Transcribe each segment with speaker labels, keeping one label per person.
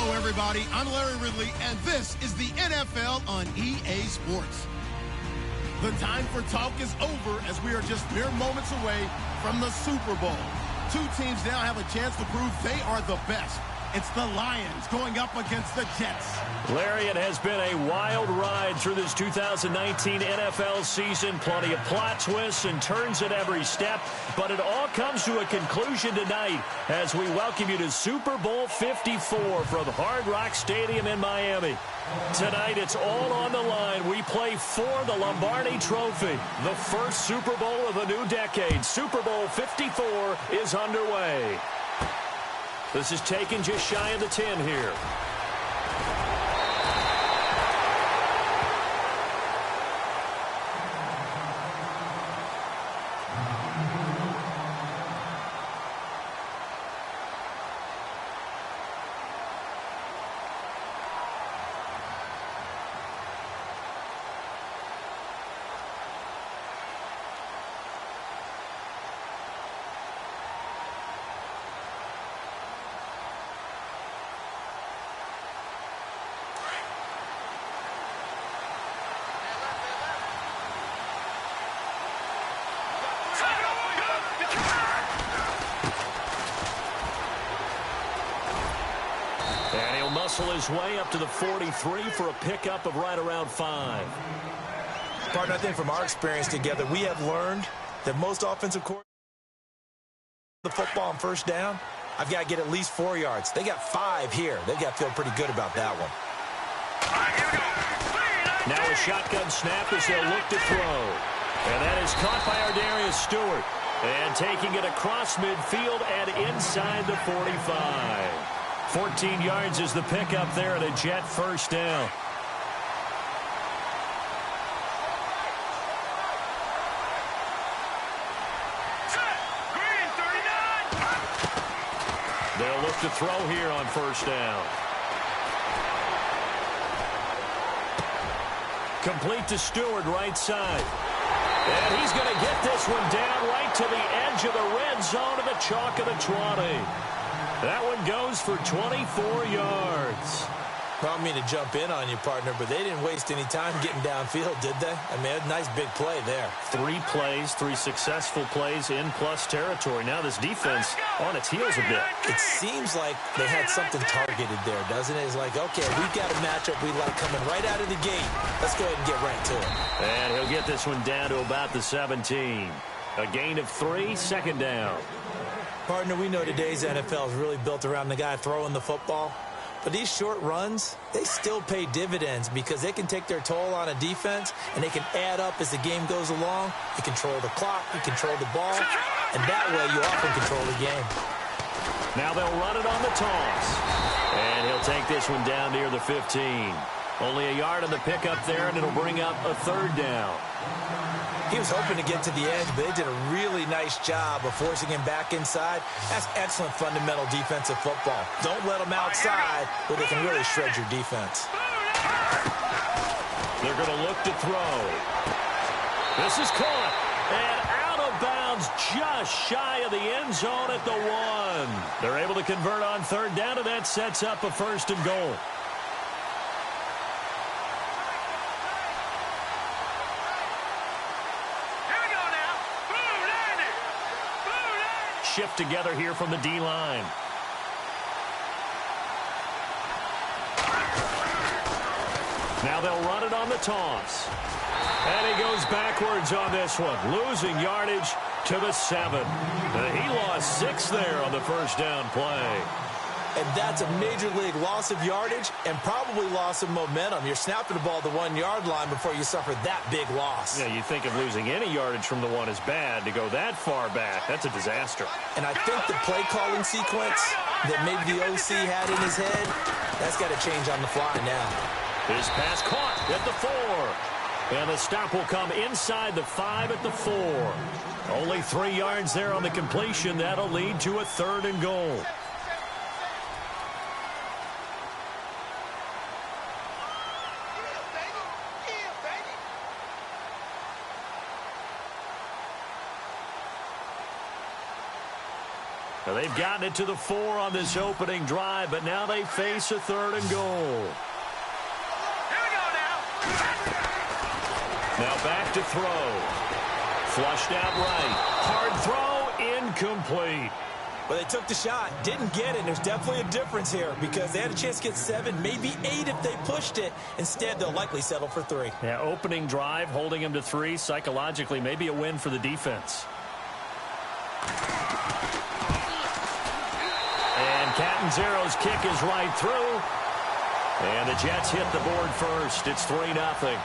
Speaker 1: Hello, everybody. I'm Larry Ridley, and this is the NFL on EA Sports. The time for talk is over as we are just mere moments away from the Super Bowl. Two teams now have a chance to prove they are the best. It's the Lions going up against the Jets.
Speaker 2: Larry, it has been a wild ride through this 2019 NFL season. Plenty of plot twists and turns at every step. But it all comes to a conclusion tonight as we welcome you to Super Bowl 54 from Hard Rock Stadium in Miami. Tonight, it's all on the line. We play for the Lombardi Trophy. The first Super Bowl of the new decade. Super Bowl 54 is underway. This is taken just shy of the 10 here. Muscle his way up to the 43 for a pickup of right around 5.
Speaker 3: Partner, I think from our experience together, we have learned that most offensive coordinators the football on first down, I've got to get at least 4 yards. They got 5 here. They've got to feel pretty good about that one.
Speaker 2: Now a shotgun snap as they'll look to throw. And that is caught by our Darius Stewart. And taking it across midfield and inside the 45. 14 yards is the pickup there at a Jet first down. They'll look to throw here on first down. Complete to Stewart, right side. And he's going to get this one down right to the edge of the red zone of the chalk of the 20. That one goes for 24 yards.
Speaker 3: I don't mean to jump in on you, partner, but they didn't waste any time getting downfield, did they? I mean, a nice big play there.
Speaker 2: 3 plays, 3 successful plays in plus territory. Now this defense on its heels a bit.
Speaker 3: It seems like they had something targeted there, doesn't it? It's like, okay, we've got a matchup we like coming right out of the gate. Let's go ahead and get right to it.
Speaker 2: And he'll get this one down to about the 17. A gain of 3, second down.
Speaker 3: Partner, we know today's NFL is really built around the guy throwing the football. But these short runs, they still pay dividends because they can take their toll on a defense and they can add up as the game goes along. You control the clock, you control the ball, and that way you often control the game.
Speaker 2: Now they'll run it on the toss. And he'll take this one down near the 15. Only a yard on the pickup there, and it'll bring up a third down.
Speaker 3: He was hoping to get to the edge, but they did a really nice job of forcing him back inside. That's excellent fundamental defensive football. Don't let them outside where they can really shred your defense.
Speaker 2: They're going to look to throw. This is caught. And out of bounds just shy of the end zone at the 1. They're able to convert on third down, and that sets up a first and goal. Shift together here from the D-line. Now they'll run it on the toss. And he goes backwards on this one, losing yardage to the 7. He lost 6 there on the first down play.
Speaker 3: And that's a major league loss of yardage and probably loss of momentum. You're snapping the ball to the 1-yard line before you suffer that big loss.
Speaker 2: Yeah, you think of losing any yardage from the 1 is bad. To go that far back, that's a disaster.
Speaker 3: And I think the play calling sequence that maybe the OC had in his head, that's got to change on the fly now.
Speaker 2: His pass caught at the 4. And the stop will come inside the 5 at the 4. Only 3 yards there on the completion. That'll lead to a third and goal. Well, they've gotten it to the 4 on this opening drive, but now they face a 3rd and goal.
Speaker 4: Here we go now.
Speaker 2: Now back to throw. Flushed out right. Hard throw, incomplete.
Speaker 3: Well, they took the shot, didn't get it. There's definitely a difference here because they had a chance to get 7, maybe 8 if they pushed it. Instead, they'll likely settle for 3.
Speaker 2: Yeah, opening drive, holding them to 3. Psychologically, maybe a win for the defense. And Catanzaro's kick is right through. And the Jets hit the board first. It's 3-0.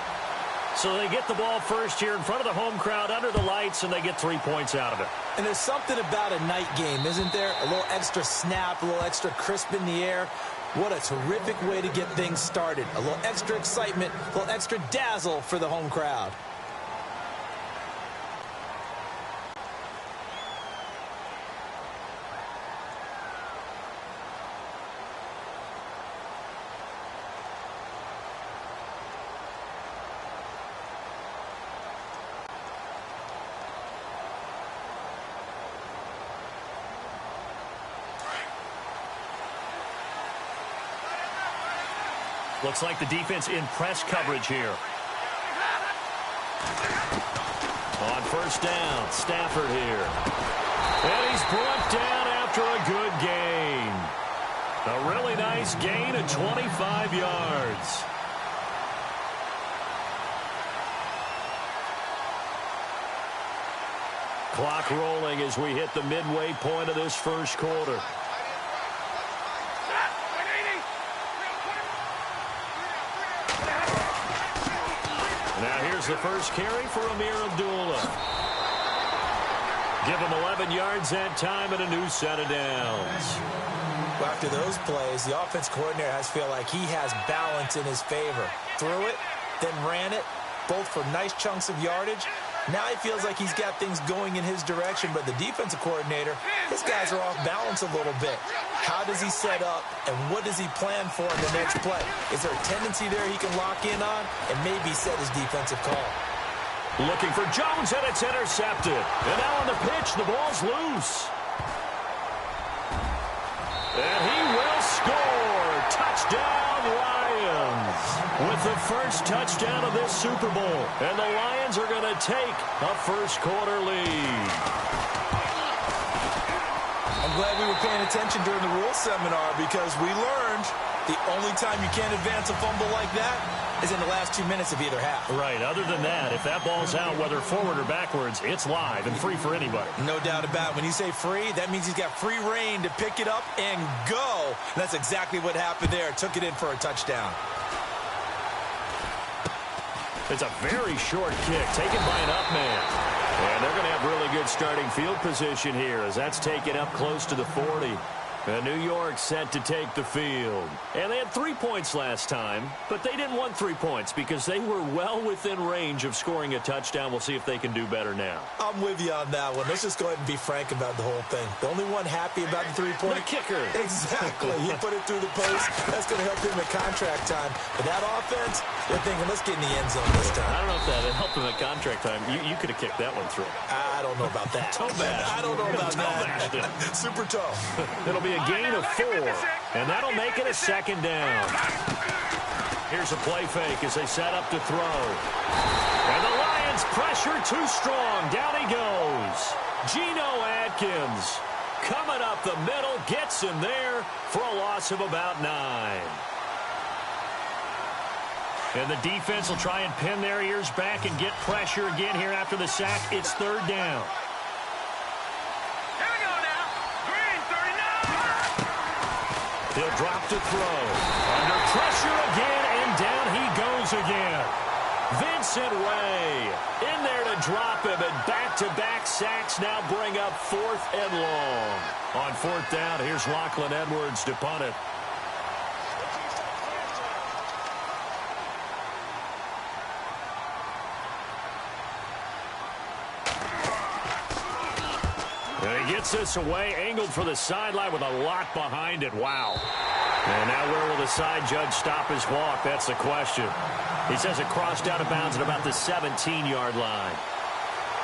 Speaker 2: So they get the ball first here in front of the home crowd under the lights, and they get 3 points out of it.
Speaker 3: And there's something about a night game, isn't there? A little extra snap, a little extra crisp in the air. What a terrific way to get things started. A little extra excitement, a little extra dazzle for the home crowd.
Speaker 2: Looks like the defense in press coverage here. On first down, Stafford here. And he's brought down after a good gain. A really nice gain of 25 yards. Clock rolling as we hit the midway point of this first quarter. Now here's the first carry for Amir Abdullah. Give him 11 yards that time and a new set of downs.
Speaker 3: Well, after those plays, the offense coordinator has to feel like he has balance in his favor. Threw it, then ran it, both for nice chunks of yardage. Now he feels like he's got things going in his direction, but the defensive coordinator, his guys are off balance a little bit. How does he set up, and what does he plan for in the next play? Is there a tendency there he can lock in on and maybe set his defensive call?
Speaker 2: Looking for Jones, and it's intercepted. And now on the pitch, the ball's loose. And he will score. Touchdown, Lions. With the first touchdown of this Super Bowl. And the Lions are going to take a first-quarter lead.
Speaker 3: I'm glad we were paying attention during the rules seminar because we learned the only time you can't advance a fumble like that is in the last 2 minutes of either half.
Speaker 2: Right. Other than that, if that ball's out, whether forward or backwards, it's live and free for anybody.
Speaker 3: No doubt about it. When you say free, that means he's got free reign to pick it up and go. And that's exactly what happened there. Took it in for a touchdown.
Speaker 2: It's a very short kick taken by an up man. And they're going to have really good starting field position here as that's taken up close to the 40. And New York set to take the field. And they had 3 points last time, but they didn't want 3 points because they were well within range of scoring a touchdown. We'll see if they can do better now.
Speaker 3: I'm with you on that one. Let's just go ahead and be frank about the whole thing. The only one happy about the 3-point.
Speaker 2: The kicker.
Speaker 3: Exactly. He put it through the post. That's going to help him at contract time. But that offense, they're thinking, let's get in the end zone this time.
Speaker 2: I don't know if that helped him at contract time. You could have kicked that one through.
Speaker 3: I don't know about that. I don't know about that. Super tough.
Speaker 2: It'll be a gain of 4, and that'll make it a second down. Here's a play fake as they set up to throw. And the Lions pressure too strong. Down he goes. Geno Atkins coming up the middle, gets him there for a loss of about 9. And the defense will try and pin their ears back and get pressure again here after the sack. It's 3rd down. He'll drop to throw. Under pressure again, and down he goes again. Vincent Ray in there to drop him, and back-to-back sacks now bring up 4th and long. On 4th down, here's Lachlan Edwards to punt it. And he gets this away, angled for the sideline with a lot behind it. Wow. And now where will the side judge stop his walk? That's the question. He says it crossed out of bounds at about the 17-yard line.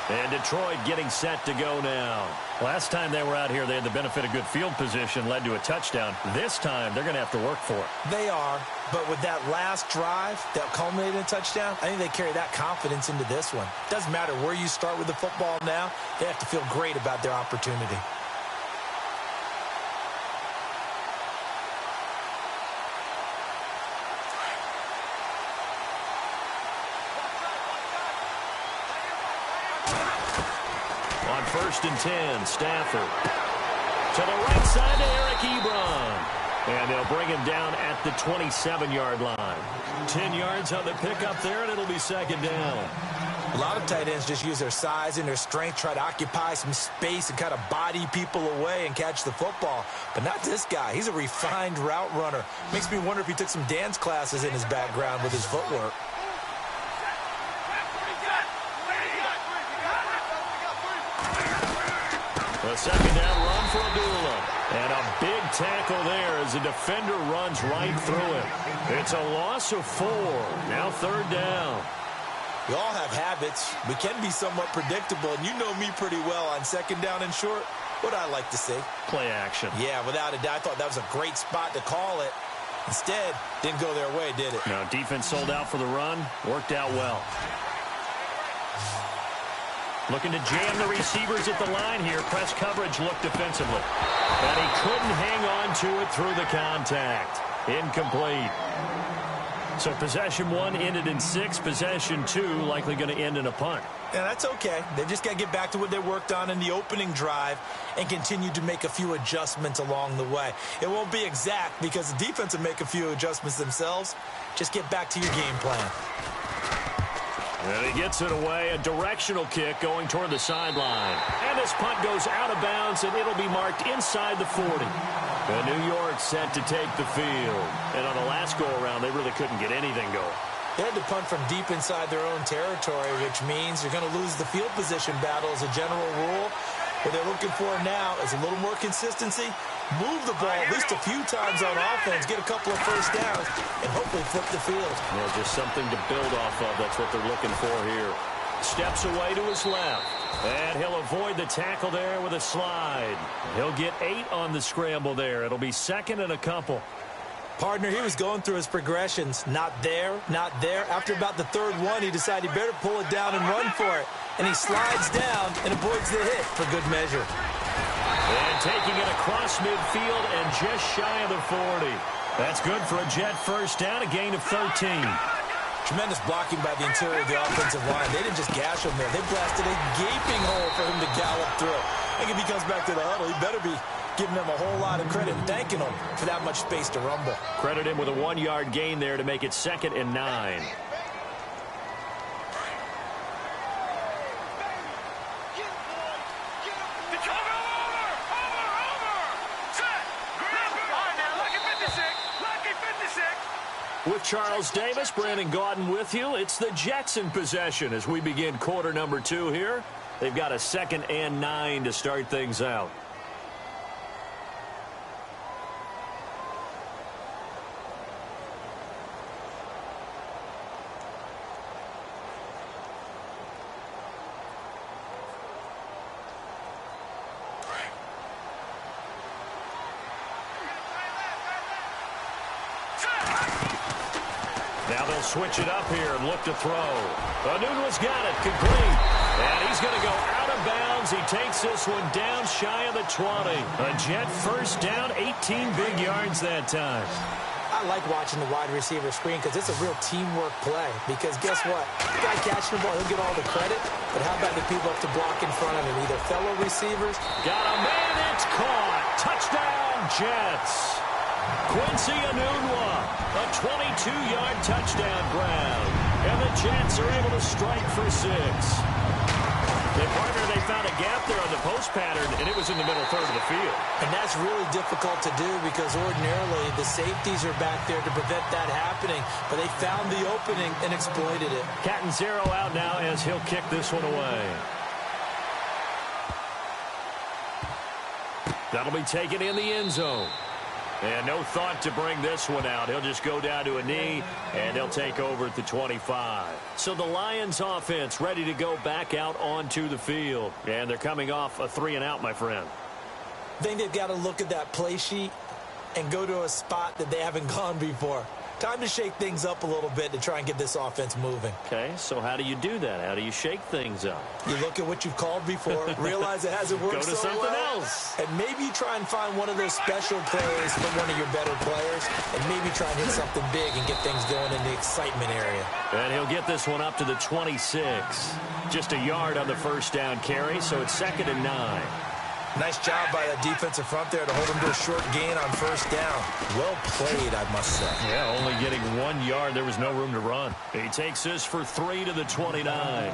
Speaker 2: And Detroit getting set to go now. Last time they were out here, they had the benefit of good field position, led to a touchdown. This time, they're going to have to work for it.
Speaker 3: They are, but with that last drive that culminated in a touchdown, I think they carry that confidence into this one. Doesn't matter where you start with the football now, they have to feel great about their opportunity.
Speaker 2: On 1st and 10, Stafford. To the right side to Eric Ebron. And they'll bring him down at the 27-yard line. 10 yards on the pickup there, and it'll be 2nd down.
Speaker 3: A lot of tight ends just use their size and their strength, try to occupy some space and kind of body people away and catch the football. But not this guy. He's a refined route runner. Makes me wonder if he took some dance classes in his background with his footwork.
Speaker 2: A 2nd down run for Abdullah. And a big tackle there as the defender runs right through him. It's a loss of 4. Now 3rd down.
Speaker 3: We all have habits. We can be somewhat predictable, and you know me pretty well on 2nd down and short. What I like to see?
Speaker 2: Play action.
Speaker 3: Yeah, without a doubt. I thought that was a great spot to call it. Instead, didn't go their way, did it?
Speaker 2: No, defense sold out for the run. Worked out well. Looking to jam the receivers at the line here. Press coverage looked defensively. And he couldn't hang on to it through the contact. Incomplete. So possession 1 ended in 6. Possession 2 likely going to end in a punt.
Speaker 3: Yeah, that's okay. They've just got to get back to what they worked on in the opening drive and continue to make a few adjustments along the way. It won't be exact because the defense will make a few adjustments themselves. Just get back to your game plan.
Speaker 2: And he gets it away. A directional kick going toward the sideline. And this punt goes out of bounds, and it'll be marked inside the 40. And New York set to take the field. And on the last go-around, they really couldn't get anything going.
Speaker 3: They had to punt from deep inside their own territory, which means you're going to lose the field position battle as a general rule. What they're looking for now is a little more consistency, move the ball at least a few times on offense, get a couple of first downs, and hopefully flip the field.
Speaker 2: Yeah, just something to build off of. That's what they're looking for here. Steps away to his left. And he'll avoid the tackle there with a slide. He'll get 8 on the scramble there. It'll be 2nd and a couple.
Speaker 3: Partner, he was going through his progressions. Not there, not there. After about the 3rd one, he decided he better pull it down and run for it. And he slides down and avoids the hit for good measure.
Speaker 2: And taking it across midfield and just shy of the 40. That's good for a Jet first down, a gain of 13.
Speaker 3: Tremendous blocking by the interior of the offensive line. They didn't just gash him there. They blasted a gaping hole for him to gallop through. I think if he comes back to the huddle, he better be giving them a whole lot of credit and thanking them for that much space to rumble.
Speaker 2: Credit him with a 1-yard gain there to make it 2nd and 9. With Charles Davis, Brandon Gaudin with you. It's the Jets in possession as we begin quarter number 2 here. They've got a 2nd and 9 to start things out. Now they'll switch it up here and look to throw. Anunwa's got it, complete. And he's going to go out of bounds. He takes this one down shy of the 20. A Jet first down, 18 big yards that time.
Speaker 3: I like watching the wide receiver screen because it's a real teamwork play. Because guess what? The guy catching the ball, he'll get all the credit. But how about the people up to block in front of him? Either fellow receivers.
Speaker 2: Got a man, it's caught. Touchdown, Jets. Quincy Enunwa, a 22-yard touchdown grab. And the Jets are able to strike for 6. They found a gap there on the post pattern, and it was in the middle third of the field.
Speaker 3: And that's really difficult to do because ordinarily the safeties are back there to prevent that happening. But they found the opening and exploited it.
Speaker 2: Catanzaro out now as he'll kick this one away. That'll be taken in the end zone. And no thought to bring this one out. He'll just go down to a knee, and they'll take over at the 25. So the Lions offense ready to go back out onto the field. And they're coming off a 3-and-out, my friend.
Speaker 3: I think they've got to look at that play sheet and go to a spot that they haven't gone before. Time to shake things up a little bit to try and get this offense moving.
Speaker 2: Okay, so how do you do that? How do you shake things up?
Speaker 3: You look at what you've called before, realize it hasn't worked
Speaker 2: go to
Speaker 3: so
Speaker 2: something
Speaker 3: well,
Speaker 2: else.
Speaker 3: and maybe try and find one of those special plays from one of your better players, and maybe try and hit something big and get things going in the excitement area.
Speaker 2: And he'll get this one up to the 26. Just a yard on the first down carry, so it's 2nd and 9.
Speaker 3: Nice job by the defensive front there to hold him to a short gain on first down. Well played, I must say.
Speaker 2: Yeah, only getting 1 yard. There was no room to run. He takes this for 3 to the 29.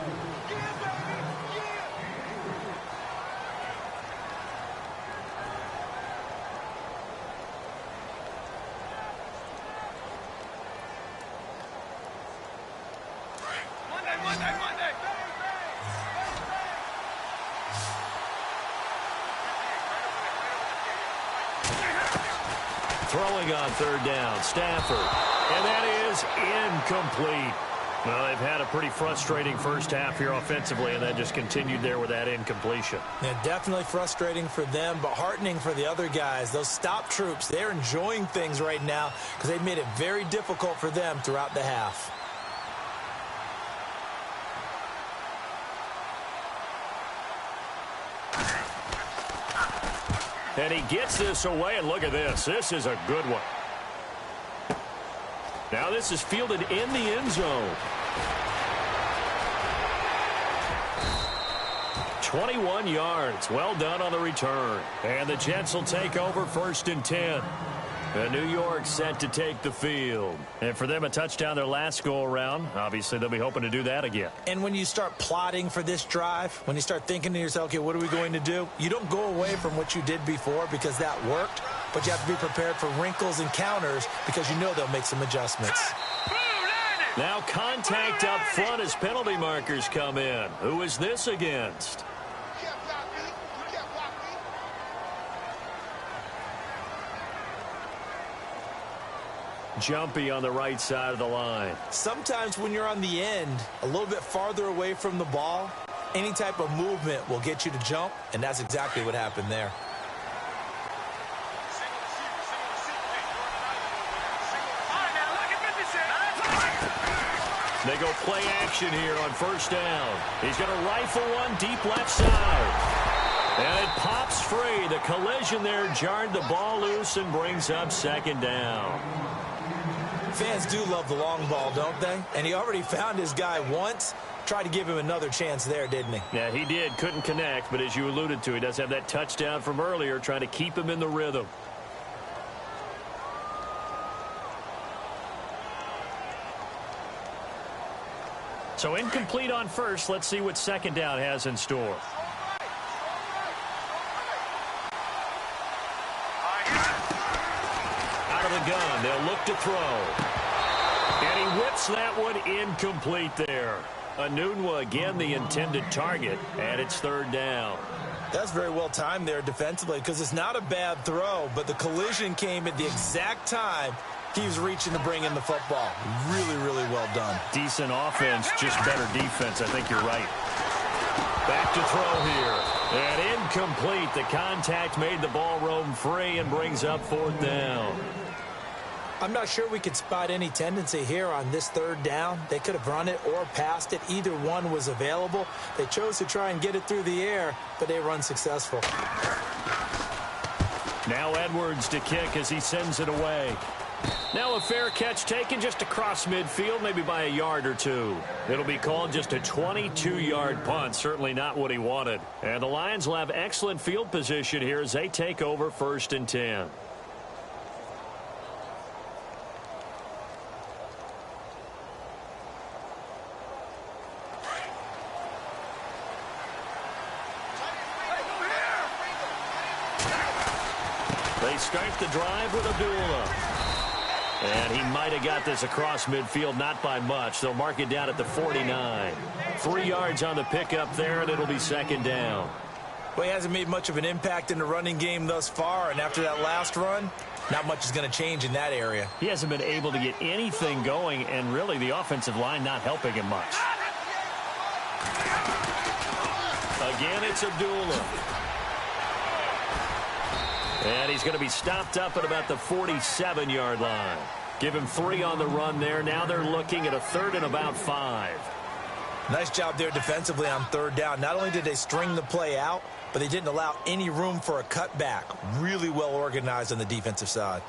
Speaker 4: Monday.
Speaker 2: Throwing on 3rd down, Stafford. And that is incomplete. Well, they've had a pretty frustrating first half here offensively, and that just continued there with that incompletion.
Speaker 3: Yeah, definitely frustrating for them, but heartening for the other guys. Those stop troops, they're enjoying things right now because they've made it very difficult for them throughout the half.
Speaker 2: And he gets this away, and look at this. This is a good one. Now this is fielded in the end zone. 21 yards. Well done on the return. And the Jets will take over 1st and 10. And New York set to take the field. And for them, a touchdown their last go-around. Obviously, they'll be hoping to do that again.
Speaker 3: And when you start plotting for this drive, when you start thinking to yourself, okay, what are we going to do? You don't go away from what you did before because that worked, but you have to be prepared for wrinkles and counters because you know they'll make some adjustments.
Speaker 2: Now contact up front as penalty markers come in. Who is this against? Jumpy on the right side of the line.
Speaker 3: Sometimes when you're on the end, a little bit farther away from the ball, any type of movement will get you to jump, and that's exactly what happened there.
Speaker 2: They go play action here on 1st down. He's going to rifle one deep left side. And it pops free. The collision there jarred the ball loose and brings up 2nd down.
Speaker 3: Fans do love the long ball, don't they? And he already found his guy once. Tried to give him another chance there, didn't he?
Speaker 2: Yeah, he did. Couldn't connect, but as you alluded to, he does have that touchdown from earlier, trying to keep him in the rhythm. So incomplete on first. Let's see what 2nd down has in store. Out of the gun, they'll look to throw. And he whips that one incomplete there. Anunwa again the intended target, and it's 3rd down.
Speaker 3: That's very well timed there defensively because it's not a bad throw, but the collision came at the exact time he was reaching to bring in the football. Really, really well done.
Speaker 2: Decent offense, just better defense. I think you're right. Back to throw here. And incomplete. The contact made the ball roam free and brings up 4th down.
Speaker 3: I'm not sure we could spot any tendency here on this 3rd down. They could have run it or passed it. Either one was available. They chose to try and get it through the air, but they were unsuccessful.
Speaker 2: Now Edwards to kick as he sends it away. Now a fair catch taken just across midfield, maybe by a yard or two. It'll be called just a 22-yard punt. Certainly not what he wanted. And the Lions will have excellent field position here as they take over 1st and 10. They start the drive with Abdullah. And he might have got this across midfield, not by much. They'll mark it down at the 49. 3 yards on the pickup there, and it'll be 2nd down.
Speaker 3: Well, he hasn't made much of an impact in the running game thus far, and after that last run, Not much is going to change in that area.
Speaker 2: He hasn't been able to get anything going, and really the offensive line not helping him much. Again, it's Abdullah. And he's going to be stopped up at about the 47-yard line. Give him 3 on the run there. Now they're looking at a 3rd and about 5.
Speaker 3: Nice job there defensively on 3rd down. Not only did they string the play out, but they didn't allow any room for a cutback. Really well organized on the defensive side.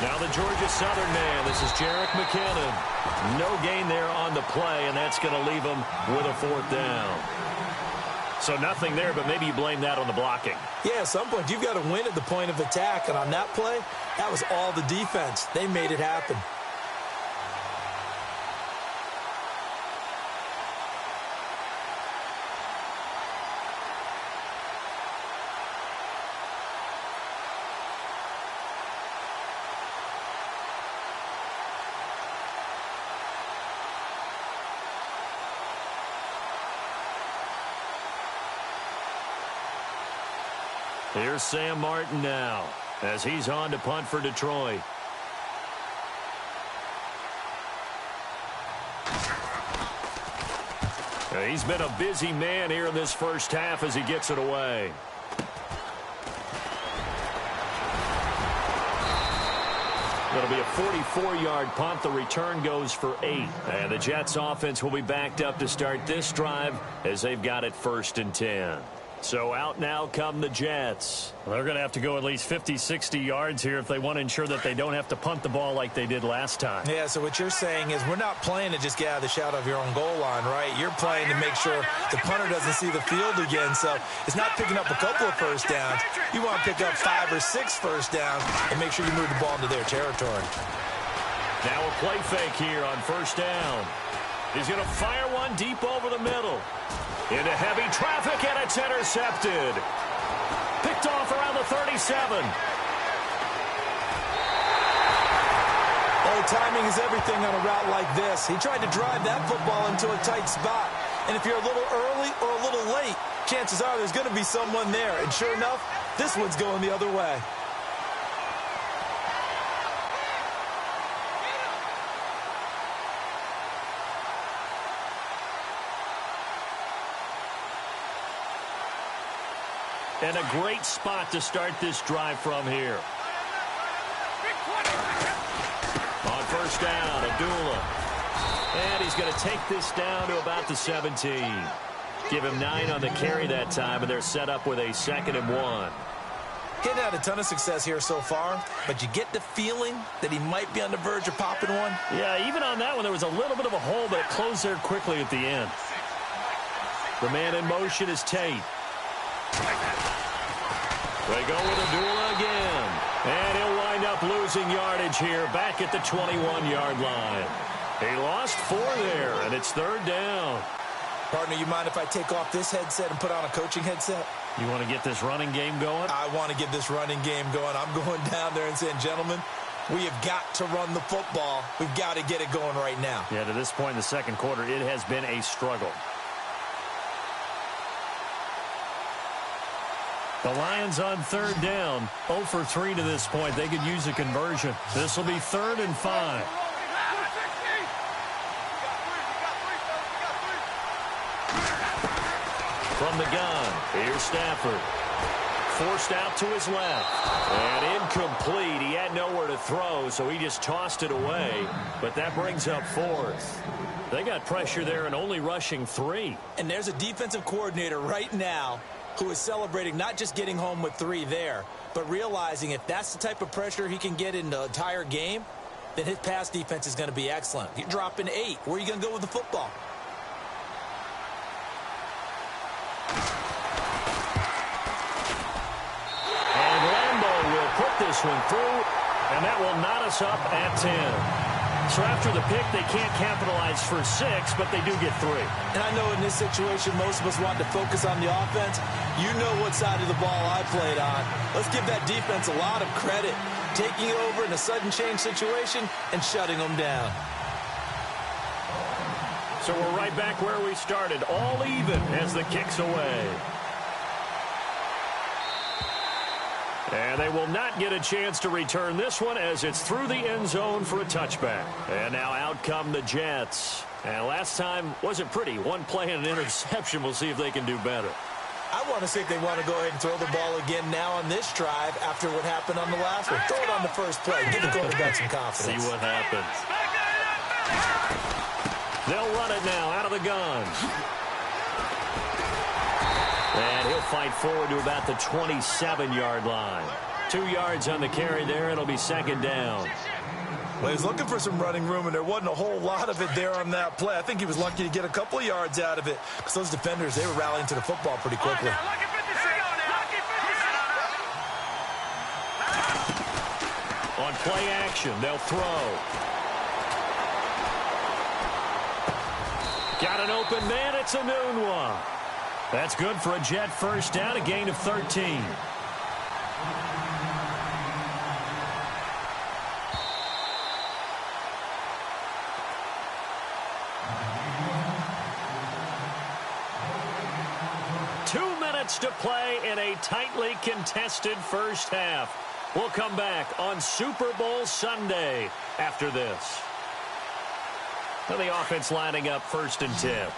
Speaker 2: Now the Georgia Southern man. This is Jerick McKinnon. No gain there on the play, and that's going to leave him with a 4th down. So nothing there, but maybe you blame that on the blocking.
Speaker 3: Yeah, at some point you've got to win at the point of attack, and on that play, that was all the defense. They made it happen.
Speaker 2: Here's Sam Martin now as he's on to punt for Detroit. He's been a busy man here in this first half as he gets it away. It'll be a 44-yard punt. The return goes for 8. And the Jets offense will be backed up to start this drive as they've got it 1st and 10. So out now come the Jets. They're going to have to go at least 50, 60 yards here if they want to ensure that they don't have to punt the ball like they did last time.
Speaker 3: Yeah, so what you're saying is we're not playing to just get out of the shadow of your own goal line, right? You're playing to make sure the punter doesn't see the field again. So it's not picking up a couple of first downs. You want to pick up 5 or 6 first downs and make sure you move the ball into their territory.
Speaker 2: Now a play fake here on 1st down. He's going to fire one deep over the middle. Into heavy traffic, and it's intercepted. Picked off around the 37.
Speaker 3: Oh, timing is everything on a route like this. He tried to drive that football into a tight spot. And if you're a little early or a little late, chances are there's going to be someone there. And sure enough, this one's going the other way.
Speaker 2: And a great spot to start this drive from here. On 1st down, Abdullah. And he's going to take this down to about the 17. Give him 9 on the carry that time, and they're set up with a 2nd and 1.
Speaker 3: Getting had a ton of success here so far, but you get the feeling that he might be on the verge of popping one.
Speaker 2: Yeah, even on that one, there was a little bit of a hole, but it closed there quickly at the end. The man in motion is Tate. They go with Abdullah again. And he'll wind up losing yardage here back at the 21-yard line. He lost 4 there, and it's 3rd down.
Speaker 3: Partner, you mind if I take off this headset and put on a coaching headset?
Speaker 2: You want to get this running game going?
Speaker 3: I want to get this running game going. I'm going down there and saying, gentlemen, we have got to run the football. We've got to get it going right now.
Speaker 2: Yeah, to this point in the 2nd quarter, it has been a struggle. The Lions on 3rd down, 0 for 3 to this point. They could use a conversion. This will be 3rd and 5. From the gun, here's Stafford. Forced out to his left. And incomplete. He had nowhere to throw, so he just tossed it away. But that brings up 4th. They got pressure there and only rushing 3.
Speaker 3: And there's a defensive coordinator right now who is celebrating not just getting home with 3 there, but realizing if that's the type of pressure he can get in the entire game, then his pass defense is going to be excellent. You're dropping 8. Where are you going to go with the football?
Speaker 2: And Lambeau will put this one through, and that will knot us up at 10. So after the pick, they can't capitalize for 6, but they do get 3.
Speaker 3: And I know in this situation, most of us want to focus on the offense. You know what side of the ball I played on. Let's give that defense a lot of credit, taking it over in a sudden change situation and shutting them down.
Speaker 2: So we're right back where we started, all even as the kick's away. And they will not get a chance to return this one as it's through the end zone for a touchback. And now out come the Jets. And last time wasn't pretty. One play and an interception. We'll see if they can do better.
Speaker 3: I want to see if they want to go ahead and throw the ball again now on this drive after what happened on the last one. Throw it on the first play. Give the quarterback some confidence.
Speaker 2: See what happens. They'll run it now out of the gun. And he'll fight forward to about the 27-yard line. 2 yards on the carry there. It'll be second down.
Speaker 3: Well, he was looking for some running room, and there wasn't a whole lot of it there on that play. I think he was lucky to get a couple of yards out of it because those defenders, they were rallying to the football pretty quickly.
Speaker 2: On play action, they'll throw. Got an open man. It's a noon one. That's good for a Jet first down, a gain of 13. To play in a tightly contested first half. We'll come back on Super Bowl Sunday after this. Now the offense lining up 1st and 10.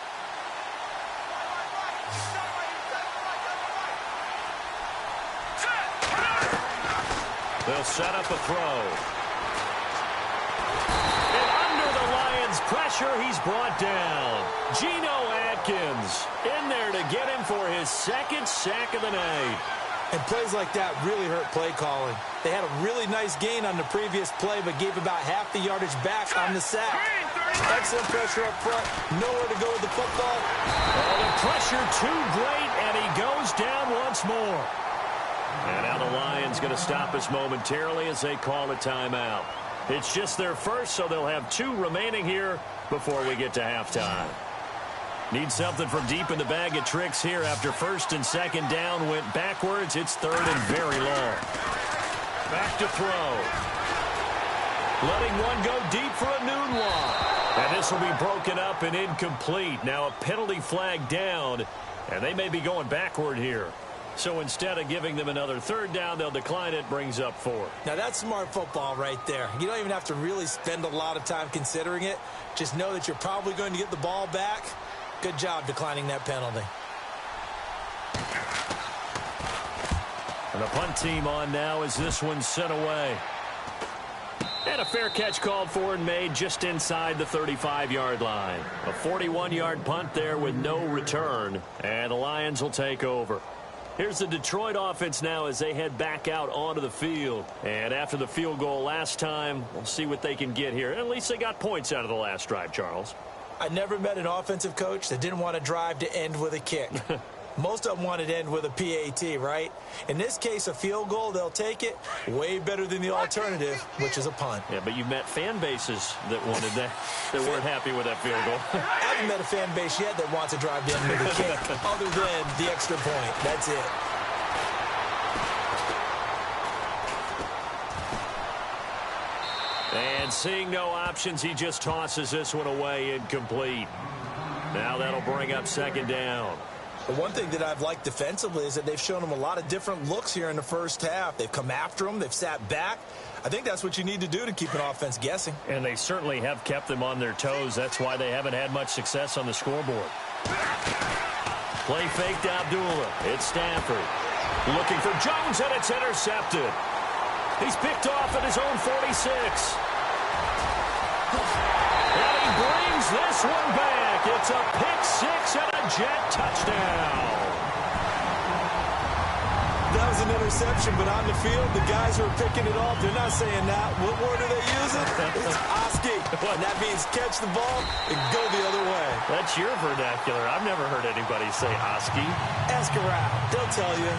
Speaker 2: They'll set up a throw. And under the Lions' pressure, he's brought down. Geno Atkins in there to get him for his 2nd sack of the night.
Speaker 3: And plays like that really hurt play calling. They had a really nice gain on the previous play, but gave about half the yardage back on the sack. Excellent pressure up front. Nowhere to go with the football.
Speaker 2: Oh, the pressure too great, and he goes down once more. And now the Lions going to stop us momentarily as they call a timeout. It's just their first, so they'll have 2 remaining here before we get to halftime. Need something from deep in the bag of tricks here after 1st and 2nd down went backwards. It's 3rd and very long. Back to throw. Letting one go deep for a noon one. And this will be broken up and incomplete. Now a penalty flag down, and they may be going backward here. So instead of giving them another 3rd down, they'll decline it, brings up 4.
Speaker 3: Now that's smart football right there. You don't even have to really spend a lot of time considering it. Just know that you're probably going to get the ball back. Good job declining that penalty.
Speaker 2: And the punt team on now as this one's sent away. And a fair catch called for and made just inside the 35-yard line. A 41-yard punt there with no return. And the Lions will take over. Here's the Detroit offense now as they head back out onto the field. And after the field goal last time, we'll see what they can get here. At least they got points out of the last drive, Charles.
Speaker 3: I never met an offensive coach that didn't want to drive to end with a kick. Most of them wanted to end with a PAT, right? In this case, a field goal, they'll take it. Way better than the alternative, which is a punt.
Speaker 2: Yeah, but you've met fan bases that wanted that, that weren't happy with that field goal.
Speaker 3: I haven't met a fan base yet that wants to drive to end with a kick, other than the extra point. That's it.
Speaker 2: And seeing no options, he just tosses this one away incomplete. Now that'll bring up 2nd down.
Speaker 3: The one thing that I've liked defensively is that they've shown them a lot of different looks here in the first half. They've come after them. They've sat back. I think that's what you need to do to keep an offense guessing.
Speaker 2: And they certainly have kept them on their toes. That's why they haven't had much success on the scoreboard. Play fake to Abdullah. It's Stafford. Looking for Jones, and it's intercepted. He's picked off at his own 46. And he brings this one back. It's a pick-6 and a Jet touchdown.
Speaker 3: That was an interception, but on the field, the guys who are picking it off, they're not saying that. What word are they using? It's Oski. And that means catch the ball and go the other way.
Speaker 2: That's your vernacular. I've never heard anybody say Oski.
Speaker 3: Ask around. They'll tell you.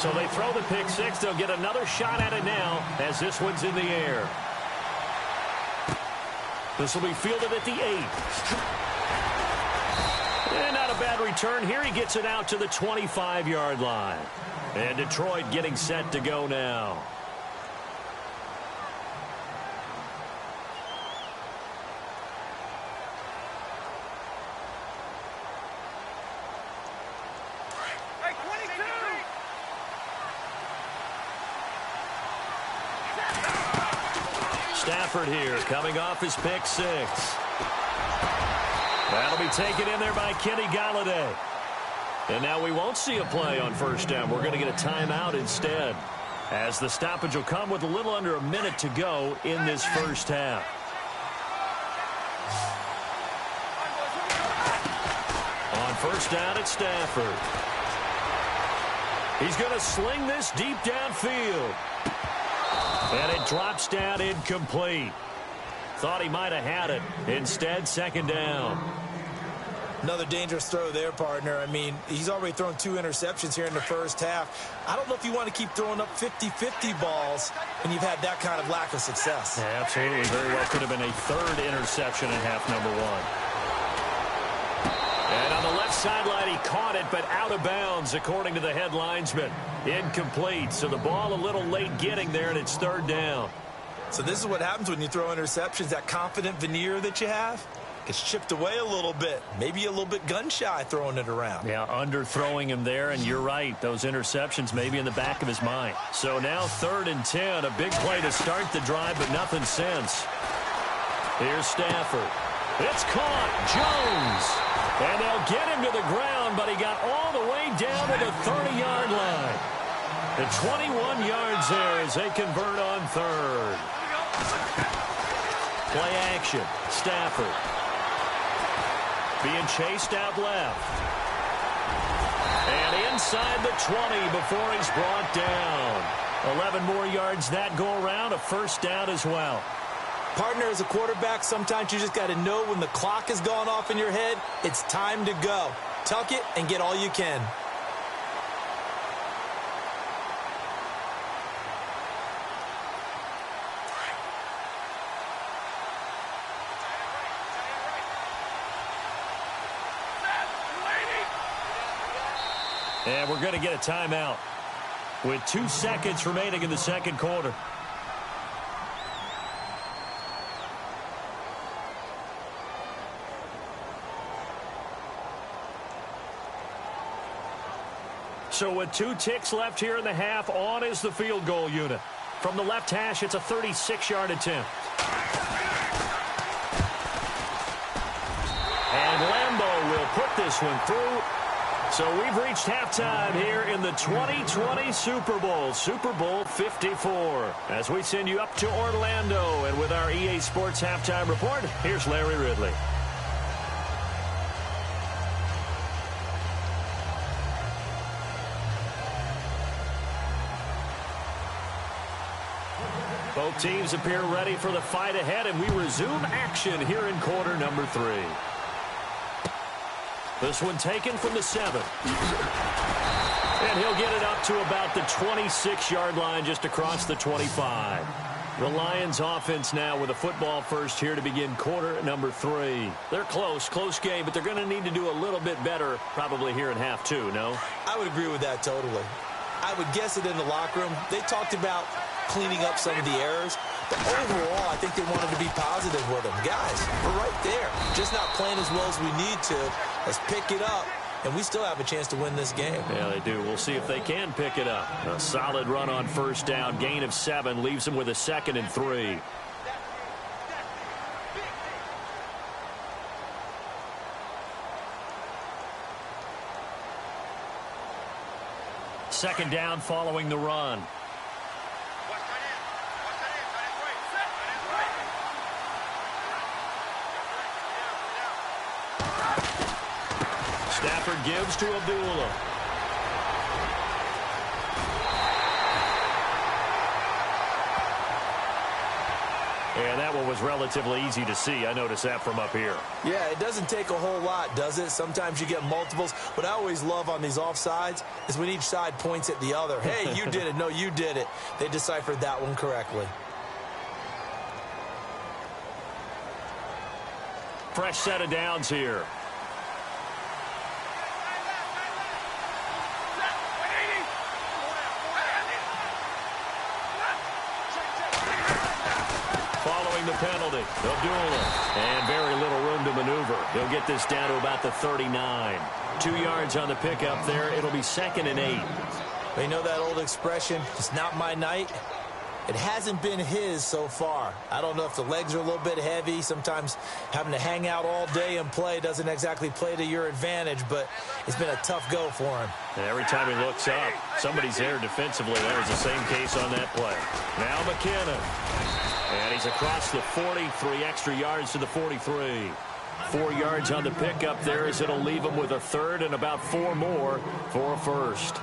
Speaker 2: So they throw the pick six. They'll get another shot at it now as this one's in the air. This will be fielded at the 8. And not a bad return here. He gets it out to the 25-yard line. And Detroit getting set to go now. Stafford here, coming off his pick six. That'll be taken in there by Kenny Galladay. And now we won't see a play on first down. We're going to get a timeout instead, as the stoppage will come with a little under a minute to go in this first half. On first down, it's Stafford. He's going to sling this deep downfield. And it drops down incomplete. Thought he might have had it. Instead, second down.
Speaker 3: Another dangerous throw there, partner. I mean, he's already thrown 2 interceptions here in the first half. I don't know if you want to keep throwing up 50-50 balls when you've had that kind of lack of success.
Speaker 2: Yeah, absolutely. Very well could have been a third interception in half number 1. And on the left sideline, he caught it, but out of bounds, according to the head linesman. Incomplete, so the ball a little late getting there, and it's third down.
Speaker 3: So this is what happens when you throw interceptions. That confident veneer that you have gets chipped away a little bit. Maybe a little bit gun-shy throwing it around.
Speaker 2: Yeah, underthrowing him there, and you're right. Those interceptions may be in the back of his mind. So now 3rd and 10, a big play to start the drive, but nothing since. Here's Stafford. It's caught. Jones. And they'll get him to the ground, but he got all the way down to the 30-yard line. The 21 yards there as they convert on 3rd. Play action. Stafford. Being chased out left. And inside the 20 before he's brought down. 11 more yards that go around. A first down as well.
Speaker 3: Partner, as a quarterback, sometimes you just got to know when the clock has gone off in your head, it's time to go. Tuck it and get all you can.
Speaker 2: And we're going to get a timeout with 2 seconds remaining in the second quarter. So with 2 ticks left here in the half, on is the field goal unit. From the left hash, it's a 36-yard attempt. And Lambeau will put this one through. So we've reached halftime here in the 2020 Super Bowl, Super Bowl 54. As we send you up to Orlando, and with our EA Sports Halftime Report, here's Larry Ridley. Both teams appear ready for the fight ahead, and we resume action here in quarter number 3. This one taken from the 7. And he'll get it up to about the 26-yard line, just across the 25. The Lions offense now with a football first here to begin quarter number 3. They're close game, but they're going to need to do a little bit better probably here in half 2, no?
Speaker 3: I would agree with that totally. I would guess it in the locker room. They talked about cleaning up some of the errors, but overall, I think they wanted to be positive with them. Guys, we're right there. Just not playing as well as we need to. Let's pick it up, and we still have a chance to win this game.
Speaker 2: Yeah, they do. We'll see if they can pick it up. A solid run on first down. Gain of 7 leaves them with a 2nd and 3. Second down following the run. Stafford gives to Abdullah. And that one was relatively easy to see. I noticed that from up here.
Speaker 3: Yeah, it doesn't take a whole lot, does it? Sometimes you get multiples. What I always love on these offsides is when each side points at the other. Hey, you did it. No, you did it. They deciphered that one correctly.
Speaker 2: Fresh set of downs here. Following the penalty, they'll duel it. And very little room to maneuver. They'll get this down to about the 39. 2 yards on the pickup there. It'll be 2nd and 8.
Speaker 3: You know that old expression, it's not my night? It hasn't been his so far. I don't know if the legs are a little bit heavy. Sometimes having to hang out all day and play doesn't exactly play to your advantage, but it's been a tough go for him.
Speaker 2: And every time he looks up, somebody's there defensively. That was the same case on that play. Now McKinnon. And he's across the 40, 3 extra yards to the 43. 4 yards on the pickup there as it'll leave him with a 3rd and about 4 more for a 1st.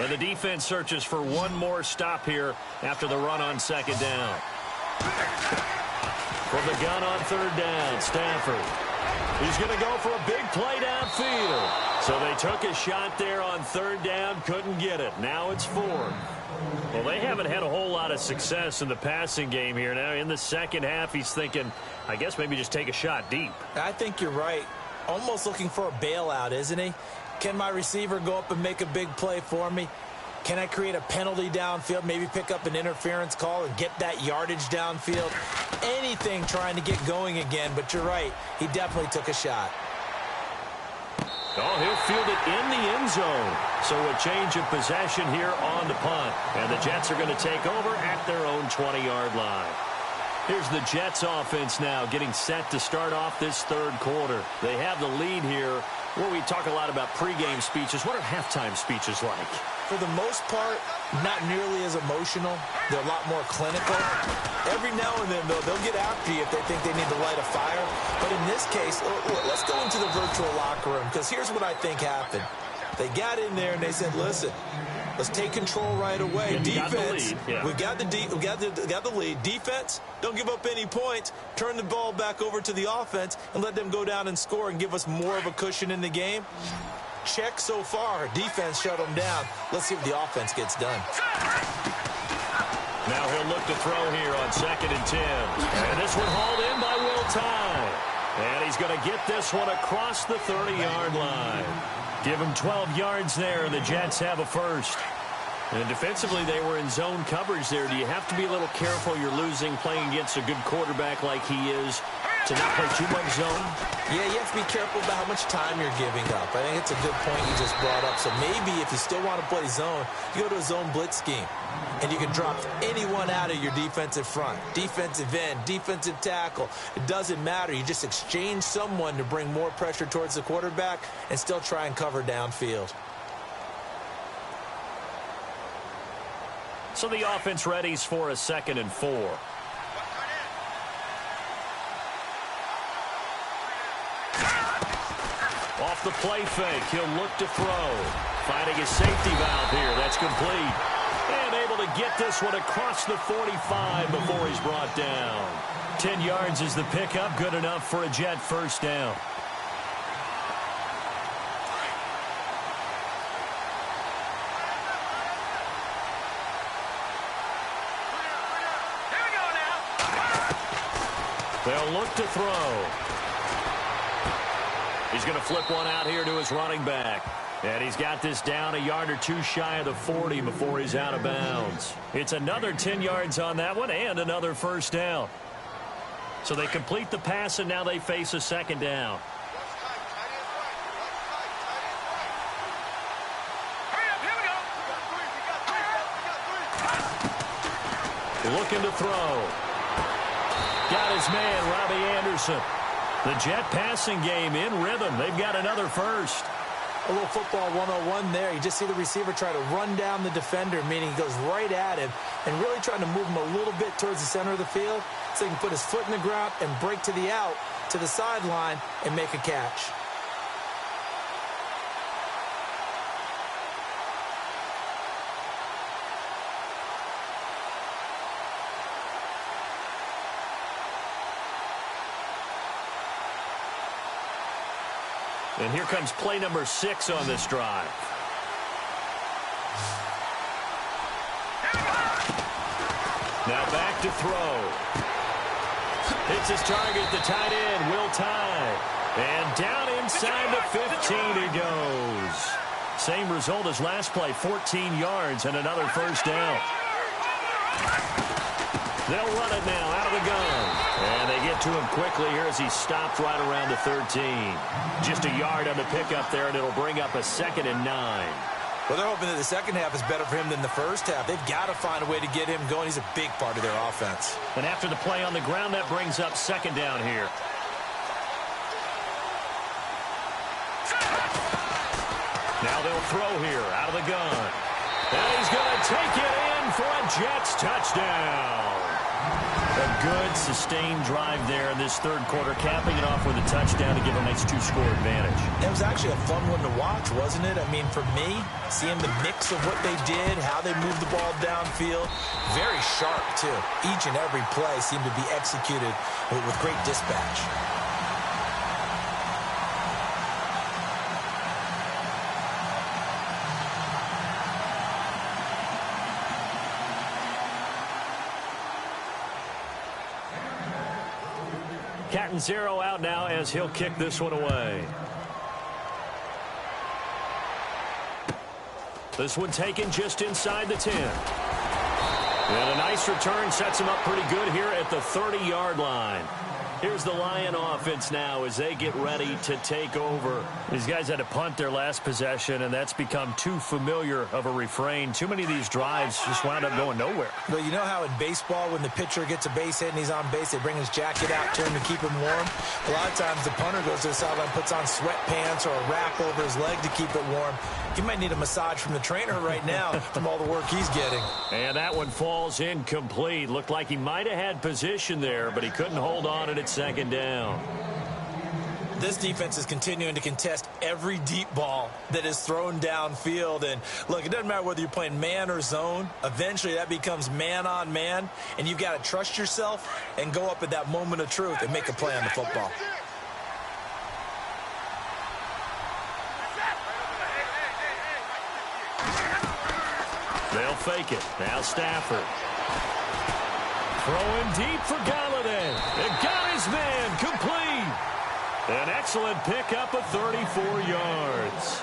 Speaker 2: And the defense searches for one more stop here after the run on 2nd down. From the gun on 3rd down, Stafford. He's going to go for a big play downfield. So they took a shot there on 3rd down, couldn't get it. Now it's 4th. Well, they haven't had a whole lot of success in the passing game here. Now in the second half, he's thinking, I guess maybe just take a shot deep.
Speaker 3: I think you're right. Almost looking for a bailout, isn't he? Can my receiver go up and make a big play for me? Can I create a penalty downfield, maybe pick up an interference call and get that yardage downfield? Anything trying to get going again, but you're right. He definitely took a shot.
Speaker 2: Oh, he'll field it in the end zone. So a change of possession here on the punt. And the Jets are going to take over at their own 20-yard line. Here's the Jets offense now getting set to start off this 3rd quarter. They have the lead here. Well, we talk a lot about pregame speeches. What are halftime speeches like?
Speaker 3: For the most part, not nearly as emotional. They're a lot more clinical. Every now and then, though, they'll get after you if they think they need to light a fire. But in this case, let's go into the virtual locker room, because here's what I think happened. They got in there and they said, listen, let's take control right away.
Speaker 2: Yeah,
Speaker 3: defense,
Speaker 2: we
Speaker 3: got the lead. Defense, don't give up any points. Turn the ball back over to the offense and let them go down and score and give us more of a cushion in the game. Check so far. Defense shut them down. Let's see what the offense gets done.
Speaker 2: Now he'll look to throw here on 2nd and 10. And this one hauled in by Will Tye. And he's going to get this one across the 30-yard line. Give him 12 yards there, and the Jets have a 1st. And defensively, they were in zone coverage there. Do you have to be a little careful? You're losing playing against a good quarterback like he is to not play too much zone?
Speaker 3: Yeah, you have to be careful about how much time you're giving up. I think it's a good point you just brought up. So maybe if you still want to play zone, you go to a zone blitz scheme. And you can drop anyone out of your defensive front. Defensive end, defensive tackle. It doesn't matter. You just exchange someone to bring more pressure towards the quarterback and still try and cover downfield.
Speaker 2: So the offense readies for a 2nd and 4. Off the play fake, he'll look to throw. Finding his safety valve here. That's complete. And able to get this one across the 45 before he's brought down. 10 yards is the pickup. Good enough for a Jet 1st down. They'll look to throw. He's going to flip one out here to his running back. And he's got this down a yard or 2 shy of the 40 before he's out of bounds. It's another 10 yards on that one and another 1st down. So they complete the pass, and now they face a 2nd down. Looking to throw. Got his man, Robbie Anderson. The Jet passing game in rhythm. They've got another 1st.
Speaker 3: A little football 101 there. You just see the receiver try to run down the defender, meaning he goes right at him and really trying to move him a little bit towards the center of the field so he can put his foot in the ground and break to the out, to the sideline, and make a catch.
Speaker 2: And here comes play number 6 on this drive. Now back to throw. Hits his target, the tight end, Will Tye. And down inside the 15 he goes. Same result as last play, 14 yards and another first down. They'll run it now out of the gun. And they get to him quickly here as he stopped right around the 13. Just a yard on the pickup there, and it'll bring up a 2nd and 9.
Speaker 3: Well, they're hoping that the second half is better for him than the first half. They've got to find a way to get him going. He's a big part of their offense.
Speaker 2: And after the play on the ground, that brings up 2nd down here. Now they'll throw here out of the gun. And he's going to take it in for a Jets touchdown. A good, sustained drive there in this third quarter, capping it off with a touchdown to give a nice 2-score advantage.
Speaker 3: It was actually a fun one to watch, wasn't it? I mean, for me, seeing the mix of what they did, how they moved the ball downfield, very sharp, too. Each and every play seemed to be executed with great dispatch.
Speaker 2: Catanzaro out now as he'll kick this one away. This one taken just inside the 10. And a nice return sets him up pretty good here at the 30-yard line. Here's the Lion offense now as they get ready to take over. These guys had to punt their last possession, and that's become too familiar of a refrain. Too many of these drives just wound up going nowhere.
Speaker 3: But you know how in baseball, when the pitcher gets a base hit and he's on base, they bring his jacket out to him to keep him warm? A lot of times the punter goes to the sideline, puts on sweatpants or a wrap over his leg to keep it warm. He might need a massage from the trainer right now from all the work he's getting.
Speaker 2: And that one falls incomplete. Looked like he might have had position there, but he couldn't hold on at 2nd down.
Speaker 3: This defense is continuing to contest every deep ball that is thrown downfield. And, look, it doesn't matter whether you're playing man or zone. Eventually, that becomes man-on-man, and you've got to trust yourself and go up at that moment of truth and make a play on the football.
Speaker 2: They'll fake it. Now Stafford. Throwing deep for Galladay. It got his man complete. An excellent pickup of 34 yards.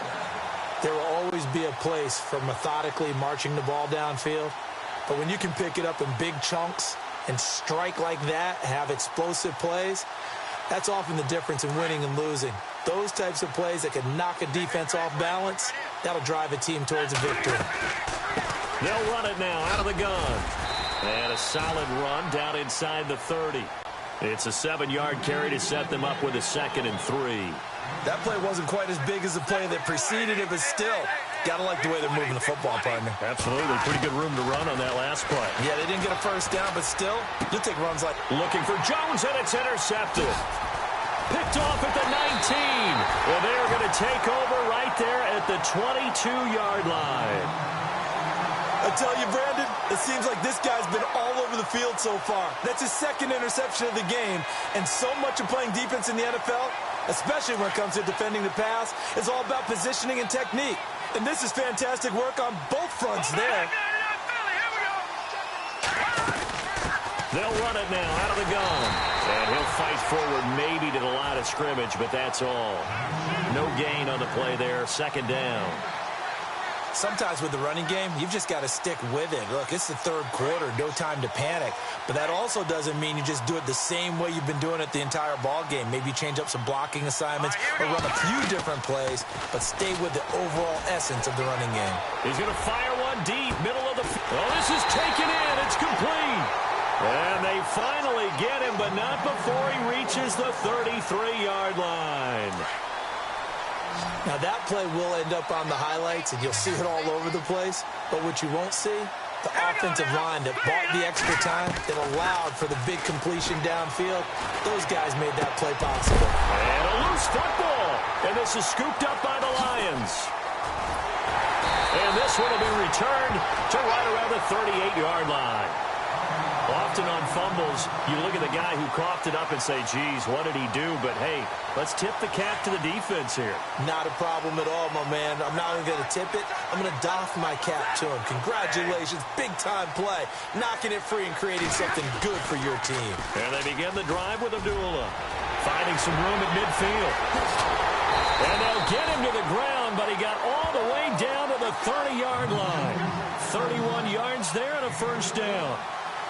Speaker 3: There will always be a place for methodically marching the ball downfield. But when you can pick it up in big chunks and strike like that, have explosive plays, that's often the difference in winning and losing. Those types of plays that can knock a defense off balance, that'll drive a team towards a victory.
Speaker 2: They'll run it now out of the gun. And a solid run down inside the 30. It's a 7-yard carry to set them up with a 2nd and 3.
Speaker 3: That play wasn't quite as big as the play that preceded it, but still, got to like the way they're moving the football, partner.
Speaker 2: Absolutely. Pretty good room to run on that last play.
Speaker 3: Yeah, they didn't get a first down, but still, you'll take runs like...
Speaker 2: Looking for Jones, and it's intercepted. Picked off at the 19. Well, they're going to take over right there at the 22-yard line.
Speaker 3: I tell you, Brandon, it seems like this guy's been all over the field so far. That's his 2nd interception of the game. And so much of playing defense in the NFL, especially when it comes to defending the pass, is all about positioning and technique. And this is fantastic work on both fronts there.
Speaker 2: They'll run it now out of the gun. And he'll fight forward maybe to the line of scrimmage, but that's all. No gain on the play there, 2nd down.
Speaker 3: Sometimes with the running game, you've just got to stick with it. Look, it's the third quarter, no time to panic. But that also doesn't mean you just do it the same way you've been doing it the entire ball game. Maybe change up some blocking assignments or run a few different plays, but stay with the overall essence of the running game.
Speaker 2: He's going to fire one deep, middle of the field. Oh, this is taken in. It's complete. And they finally get him, but not before he reaches the 33-yard line.
Speaker 3: Now, that play will end up on the highlights, and you'll see it all over the place. But what you won't see, the offensive line that bought the extra time, that allowed for the big completion downfield, those guys made that play possible.
Speaker 2: And a loose football. And this is scooped up by the Lions. And this one will be returned to right around the 38-yard line. Often on fumbles, you look at the guy who coughed it up and say, geez, what did he do? But, hey, let's tip the cap to the defense here.
Speaker 3: Not a problem at all, my man. I'm not even going to tip it. I'm going to doff my cap to him. Congratulations. Big-time play. Knocking it free and creating something good for your team.
Speaker 2: And they begin the drive with Abdullah. Finding some room at midfield. And they'll get him to the ground, but he got all the way down to the 30-yard line. 31 yards there and a first down.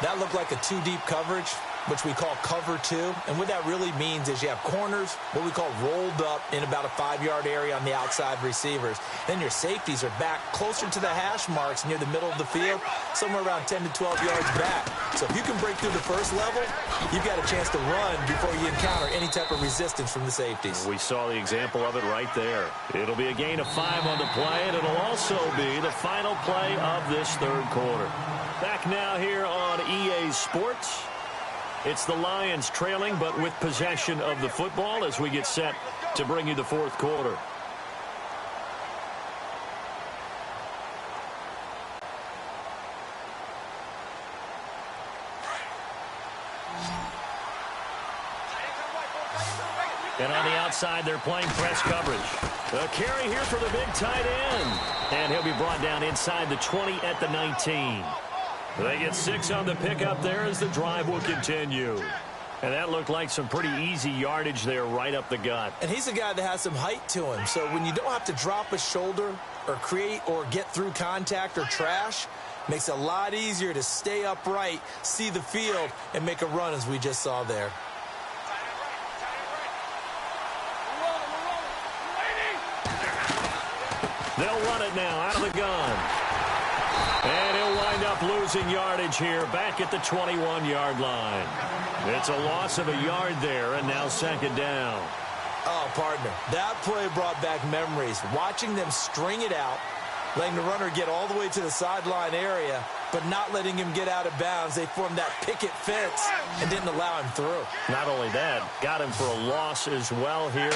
Speaker 3: That looked like a two-deep coverage, which we call cover two. And what that really means is you have corners, what we call rolled up in about a 5-yard area on the outside receivers. Then your safeties are back closer to the hash marks near the middle of the field, somewhere around 10 to 12 yards back. So if you can break through the first level, you've got a chance to run before you encounter any type of resistance from the safeties.
Speaker 2: We saw the example of it right there. It'll be a gain of 5 on the play, and it'll also be the final play of this third quarter. Back now here on EA Sports. It's the Lions trailing, but with possession of the football as we get set to bring you the fourth quarter. And on the outside, they're playing press coverage. A carry here for the big tight end. And he'll be brought down inside the 20 at the 19. They get 6 on the pickup there as the drive will continue. And that looked like some pretty easy yardage there right up the gut.
Speaker 3: And he's a guy that has some height to him. So when you don't have to drop a shoulder or create or get through contact or trash, makes it a lot easier to stay upright, see the field, and make a run as we just saw there.
Speaker 2: They'll run it now out of the gun. And he'll wind up losing yardage here back at the 21-yard line. It's a loss of a yard there, and now second down.
Speaker 3: Oh, partner, that play brought back memories. Watching them string it out, letting the runner get all the way to the sideline area, but not letting him get out of bounds. They formed that picket fence and didn't allow him through.
Speaker 2: Not only that, got him for a loss as well here.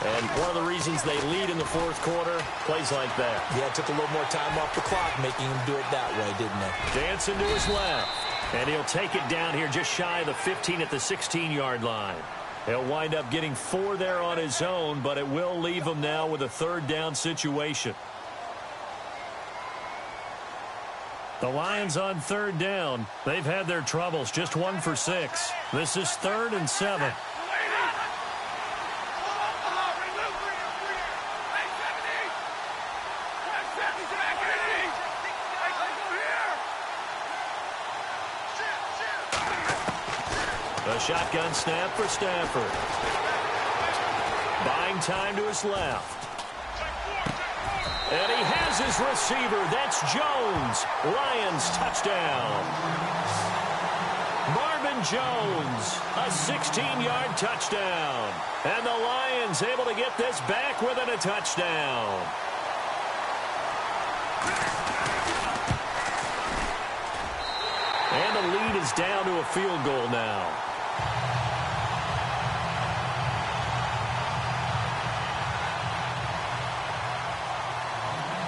Speaker 2: And one of the reasons they lead in the fourth quarter, plays like that.
Speaker 3: Yeah, it took a little more time off the clock, making him do it that way, didn't it?
Speaker 2: Dancing to his left. And he'll take it down here just shy of the 15 at the 16-yard line. He'll wind up getting 4 there on his own, but it will leave him now with a third down situation. The Lions on third down. They've had their troubles, just 1 for 6. This is 3rd and 7. A shotgun snap for Stafford. Buying time to his left. And he has his receiver. That's Jones. Lions touchdown. Marvin Jones, a 16-yard touchdown. And the Lions able to get this back within a touchdown. And the lead is down to a field goal now.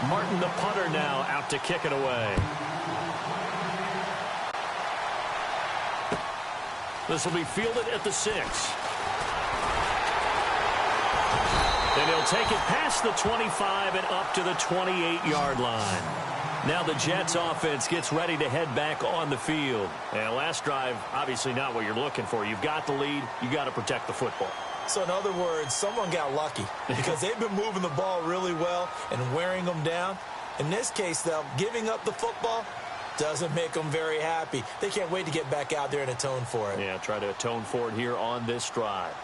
Speaker 2: Martin, the punter, now out to kick it away. This will be fielded at the 6. And he'll take it past the 25 and up to the 28-yard line. Now the Jets offense gets ready to head back on the field. And last drive, obviously not what you're looking for. You've got the lead. You got to protect the football.
Speaker 3: So in other words, someone got lucky because they've been moving the ball really well and wearing them down. In this case, though, giving up the football doesn't make them very happy. They can't wait to get back out there and atone for it.
Speaker 2: Yeah, try to atone for it here on this drive.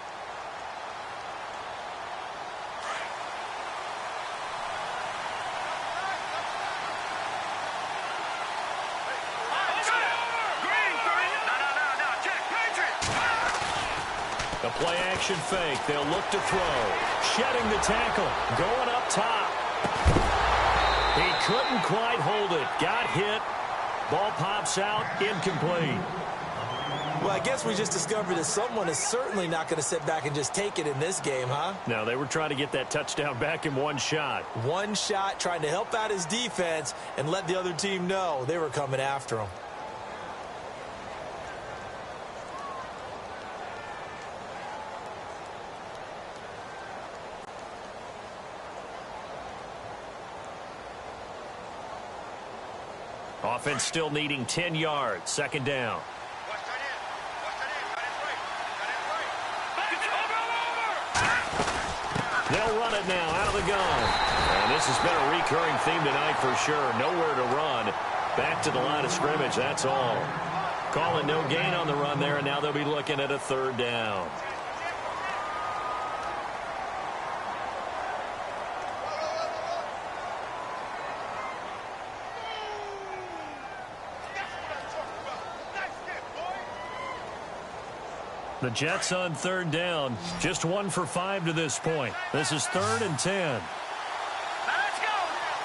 Speaker 2: A play-action fake. They'll look to throw. Shedding the tackle. Going up top. He couldn't quite hold it. Got hit. Ball pops out. Incomplete.
Speaker 3: Well, I guess we just discovered that someone is certainly not going to sit back and just take it in this game, huh?
Speaker 2: No, they were trying to get that touchdown back in one shot.
Speaker 3: One shot, trying to help out his defense and let the other team know they were coming after him.
Speaker 2: Offense still needing 10 yards. Second down. They'll run it now out of the gun. And this has been a recurring theme tonight for sure. Nowhere to run. Back to the line of scrimmage, that's all. Calling no gain on the run there, and now they'll be looking at a third down. The Jets on third down. Just 1 for 5 to this point. This is 3rd and 10.
Speaker 4: Let's go.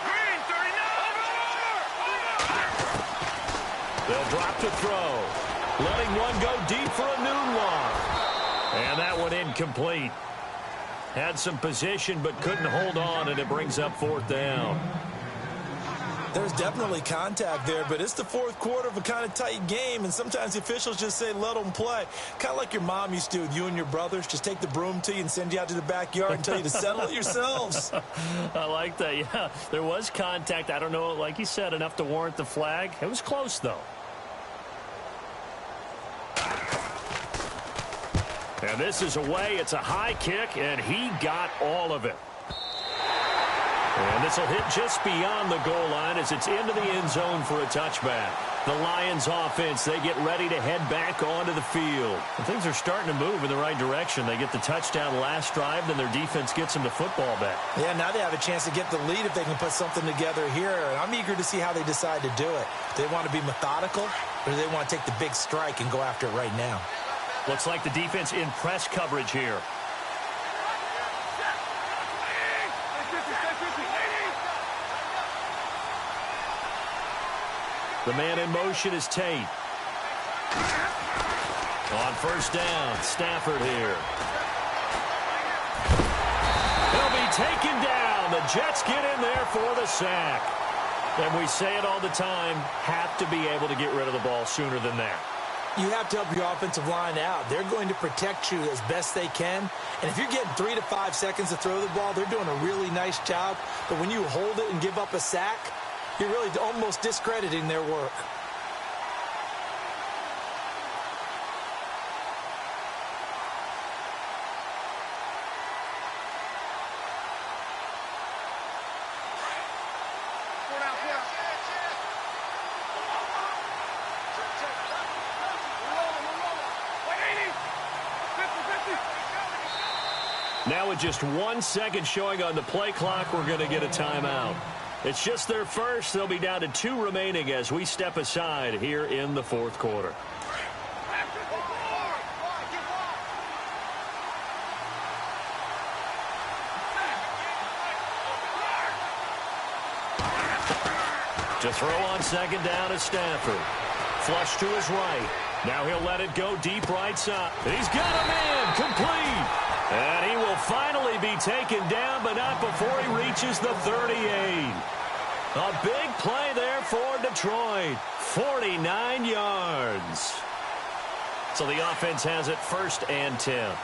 Speaker 4: Green, 39.
Speaker 2: They'll drop to throw. Letting one go deep for a noon walk. And that one incomplete. Had some position but couldn't hold on, and it brings up 4th down.
Speaker 3: There's definitely contact there, but it's the fourth quarter of a kind of tight game, and sometimes the officials just say, let them play. Kind of like your mom used to with you and your brothers. Just take the broom to you and send you out to the backyard and tell you to settle it yourselves.
Speaker 2: I like that, yeah. There was contact. I don't know, like you said, enough to warrant the flag. It was close, though. And this is away. It's a high kick, and he got all of it. And this will hit just beyond the goal line as it's into the end zone for a touchback. The Lions offense, they get ready to head back onto the field. And things are starting to move in the right direction. They get the touchdown last drive, then their defense gets them the football back.
Speaker 3: Yeah, now they have a chance to get the lead if they can put something together here. And I'm eager to see how they decide to do it. Do they want to be methodical, or do they want to take the big strike and go after it right now?
Speaker 2: Looks like the defense in press coverage here. The man in motion is Tate. On first down, Stafford here. He'll be taken down. The Jets get in there for the sack. And we say it all the time, have to be able to get rid of the ball sooner than that.
Speaker 3: You have to help your offensive line out. They're going to protect you as best they can. And if you're getting 3 to 5 seconds to throw the ball, they're doing a really nice job. But when you hold it and give up a sack, you're really almost discrediting their work.
Speaker 2: Now with just 1 second showing on the play clock, we're going to get a timeout. It's just their first. They'll be down to 2 remaining as we step aside here in the fourth quarter. To throw on second down is Stafford. Flush to his right. Now he'll let it go deep right side. He's got a man complete. And he will finally be taken down, but not before he reaches the 38. A big play there for Detroit. 49 yards. So the offense has it 1st and 10.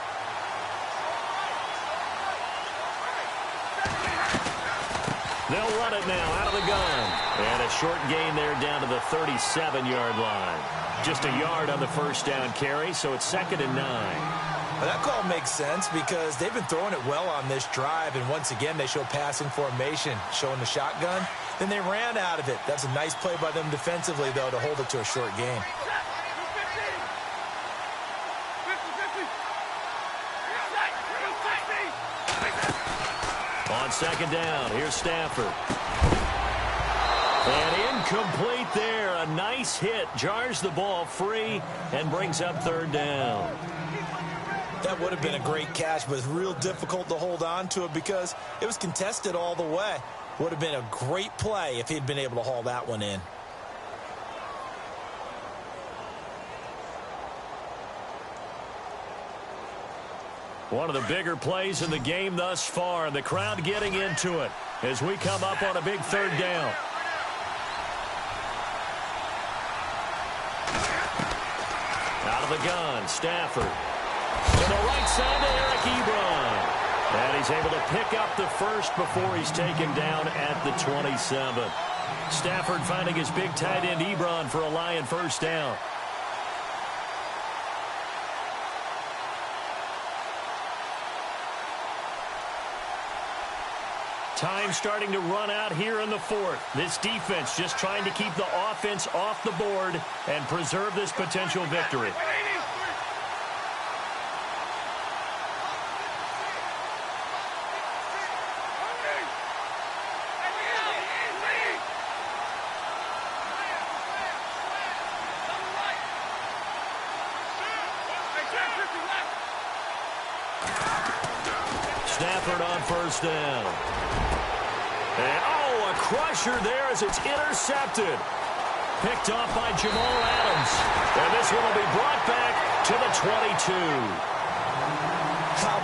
Speaker 2: They'll run it now out of the gun. And a short gain there down to the 37-yard line. Just a yard on the first down carry, so it's 2nd and 9.
Speaker 3: Well, that call makes sense because they've been throwing it well on this drive, and once again they show passing formation, showing the shotgun. Then they ran out of it. That's a nice play by them defensively, though, to hold it to a short game.
Speaker 2: On second down, here's Stafford. And incomplete there. A nice hit. Jars the ball free and brings up 3rd down.
Speaker 3: That would have been a great catch, but it's real difficult to hold on to it because it was contested all the way. Would have been a great play if he'd been able to haul that one in.
Speaker 2: One of the bigger plays in the game thus far, and the crowd getting into it as we come up on a big third down. Out of the gun, Stafford. To the right side to Eric Ebron. And he's able to pick up the first before he's taken down at the 27. Stafford finding his big tight end Ebron for a Lion first down. Time starting to run out here in the fourth. This defense just trying to keep the offense off the board and preserve this potential victory. Stafford on first down. And, a crusher there as it's intercepted. Picked off by Jamal Adams. And this one will be brought back to the 22.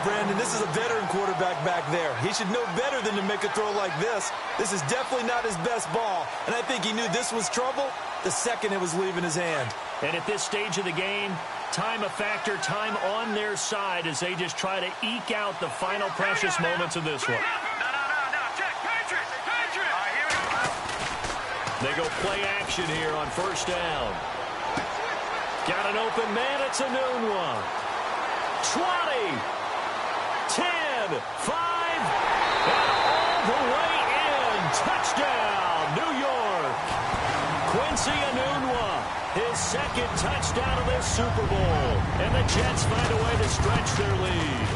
Speaker 3: Brandon, this is a veteran quarterback back there. He should know better than to make a throw like this. This is definitely not his best ball. And I think he knew this was trouble the second it was leaving his hand.
Speaker 2: And at this stage of the game, time a factor, time on their side as they just try to eke out the final precious moments of this one. They go play action here on first down. Got an open man. It's a noon one. 20, 10, 5, and all the way in. Touchdown, New York. Quincy Enunwa, his second touchdown of this Super Bowl. And the Jets find a way to stretch their lead.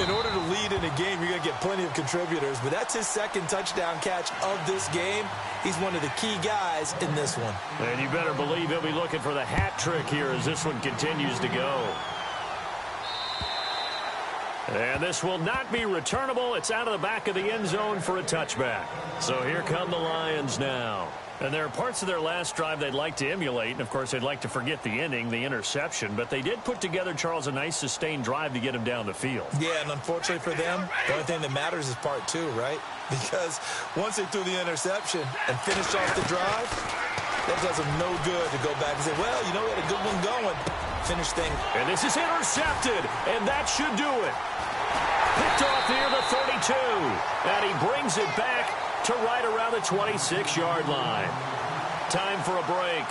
Speaker 3: In order to lead in a game, you're going to get plenty of contributors, but that's his second touchdown catch of this game. He's one of the key guys in this one.
Speaker 2: And you better believe he'll be looking for the hat trick here as this one continues to go. And this will not be returnable. It's out of the back of the end zone for a touchback. So here come the Lions now. And there are parts of their last drive they'd like to emulate. And, of course, they'd like to forget the inning, the interception. But they did put together, Charles, a nice sustained drive to get him down the field.
Speaker 3: Yeah, and unfortunately for them, the only thing that matters is part two, right? Because once they threw the interception and finished off the drive, that does them no good to go back and say, well, you know, we had a good one going. Finish thing.
Speaker 2: And this is intercepted, and that should do it. Picked off near the 32. And he brings it back to right around the 26-yard line. Time for a break.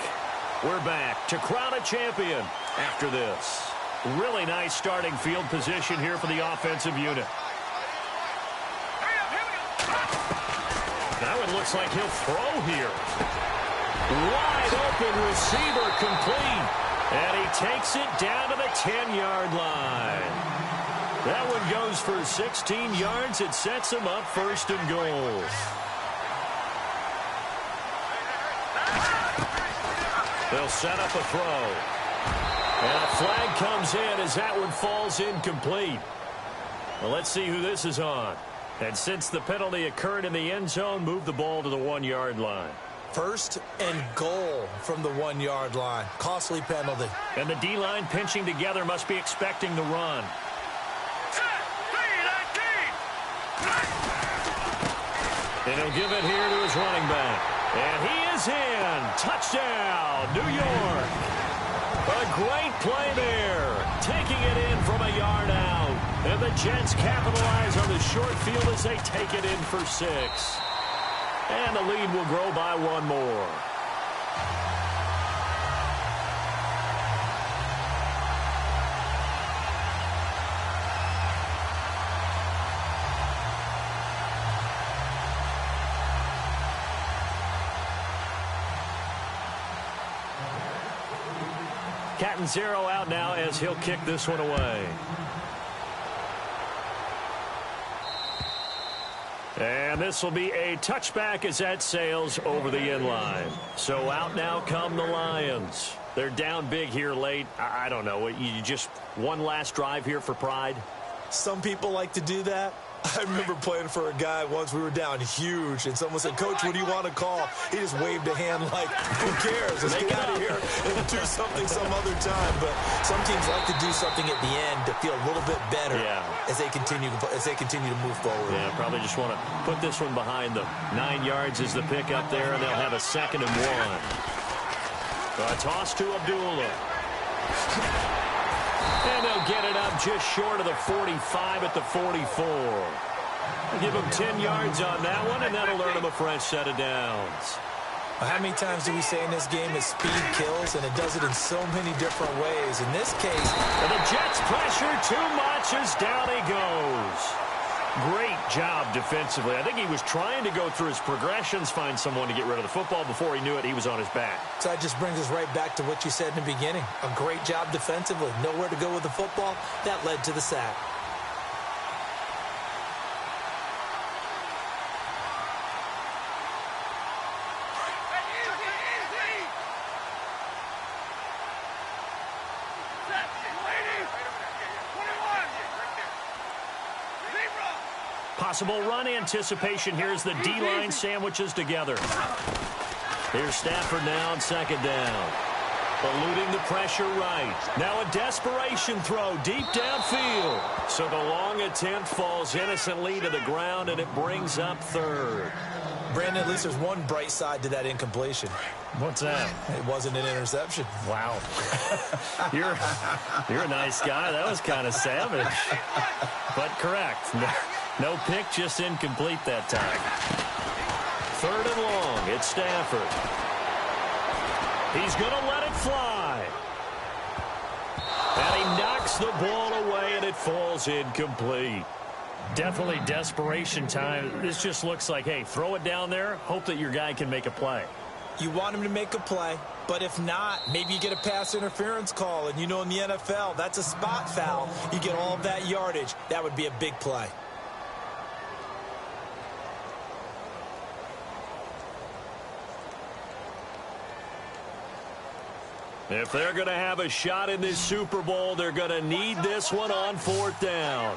Speaker 2: We're back to crown a champion after this. Really nice starting field position here for the offensive unit. Now it looks like he'll throw here. Wide open receiver complete. And he takes it down to the 10-yard line. That one goes for 16 yards. It sets him up first and goal. They'll set up a throw. And a flag comes in as that one falls incomplete. Well, let's see who this is on. And since the penalty occurred in the end zone, move the ball to the 1-yard line.
Speaker 3: First and goal from the 1-yard line. Costly penalty.
Speaker 2: And the D-line pinching together must be expecting the run. And he'll give it here to his running back. And he is in. Touchdown, New York. A great play there. Taking it in from a yard out. And the Jets capitalize on the short field as they take it in for 6. And the lead will grow by one more. Cat and zero out now as he'll kick this one away. And this will be a touchback as that sails over the end line. So out now come the Lions. They're down big here late. I don't know. You just one last drive here for pride?
Speaker 3: Some people like to do that. I remember playing for a guy once. We were down huge, and someone said, "Coach, what do you want to call?" He just waved a hand like, "Who cares? Let's get out of here and do something some other time." But some teams like to do something at the end to feel a little bit better as they continue to move forward.
Speaker 2: Yeah, probably just want to put this one behind them. 9 yards is the pick up there, and they'll have a 2nd and 1. A toss to Abdullah. And they'll get it up just short of the 45 at the 44. Give them 10 yards on that one, and that'll earn them a fresh set of downs.
Speaker 3: How many times do we say in this game that speed kills, and it does it in so many different ways? In this case,
Speaker 2: and the Jets pressure too much as down he goes. Great job defensively. I think he was trying to go through his progressions, find someone to get rid of the football. Before he knew it, he was on his back.
Speaker 3: So that just brings us right back to what you said in the beginning. A great job defensively. Nowhere to go with the football. That led to the sack.
Speaker 2: Possible run anticipation. Here's the D-line sandwiches together. Here's Stafford now on 2nd down. Eluding the pressure right. Now a desperation throw deep downfield. So the long attempt falls innocently to the ground, and it brings up 3rd.
Speaker 3: Brandon, at least there's one bright side to that incompletion.
Speaker 2: What's that?
Speaker 3: It wasn't an interception.
Speaker 2: Wow. You're a nice guy. That was kind of savage. But correct. No pick, just incomplete that time. 3rd and long. It's Stafford. He's going to let it fly. And he knocks the ball away, and it falls incomplete. Definitely desperation time. This just looks like, hey, throw it down there, hope that your guy can make a play.
Speaker 3: You want him to make a play, but if not, maybe you get a pass interference call. And you know in the NFL, that's a spot foul. You get all of that yardage. That would be a big play.
Speaker 2: If they're going to have a shot in this Super Bowl, they're going to need this one on 4th down.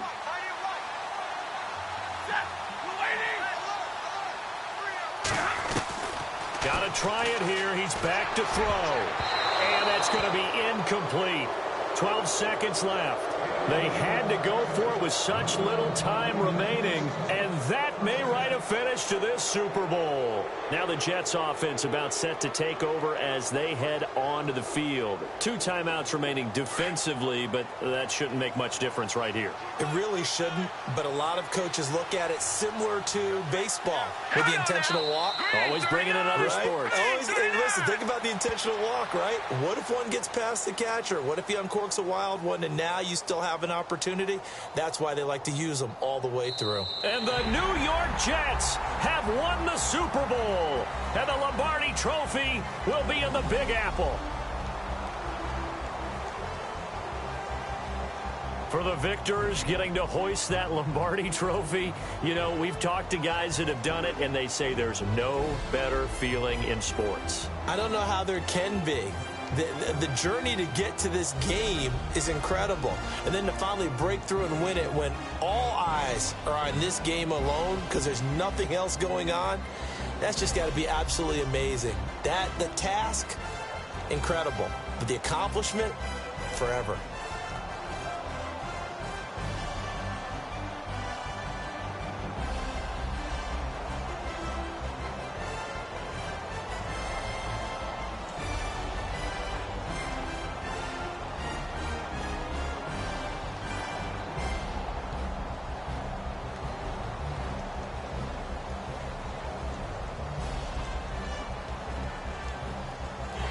Speaker 2: Got to try it here. He's back to throw. And that's going to be incomplete. 12 seconds left. They had to go for it with such little time remaining, and that may write a finish to this Super Bowl. Now the Jets offense about set to take over as they head onto the field. 2 timeouts remaining defensively, but that shouldn't make much difference right here.
Speaker 3: It really shouldn't, but a lot of coaches look at it similar to baseball with the intentional walk.
Speaker 2: Always bringing in other sports.
Speaker 3: Always, hey, listen, think about the intentional walk, right? What if one gets past the catcher? What if he uncorks a wild one and now you still have an opportunity? That's why they like to use them all the way through.
Speaker 2: And the New York Jets have won the Super Bowl, and the Lombardi Trophy will be in the Big Apple. For the victors getting to hoist that Lombardi Trophy, you know, we've talked to guys that have done it, and they say there's no better feeling in sports.
Speaker 3: I don't know how there can be. The journey to get to this game is incredible. And then to finally break through and win it when all eyes are on this game alone because there's nothing else going on, that's just got to be absolutely amazing. The task, incredible. But the accomplishment, forever.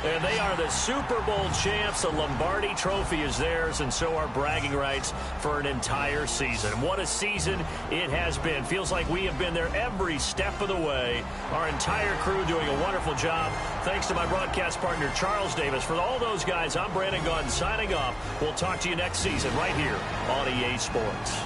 Speaker 2: And they are the Super Bowl champs. The Lombardi Trophy is theirs, and so are bragging rights for an entire season. What a season it has been. Feels like we have been there every step of the way. Our entire crew doing a wonderful job. Thanks to my broadcast partner, Charles Davis. For all those guys, I'm Brandon Gaudin signing off. We'll talk to you next season right here on EA Sports.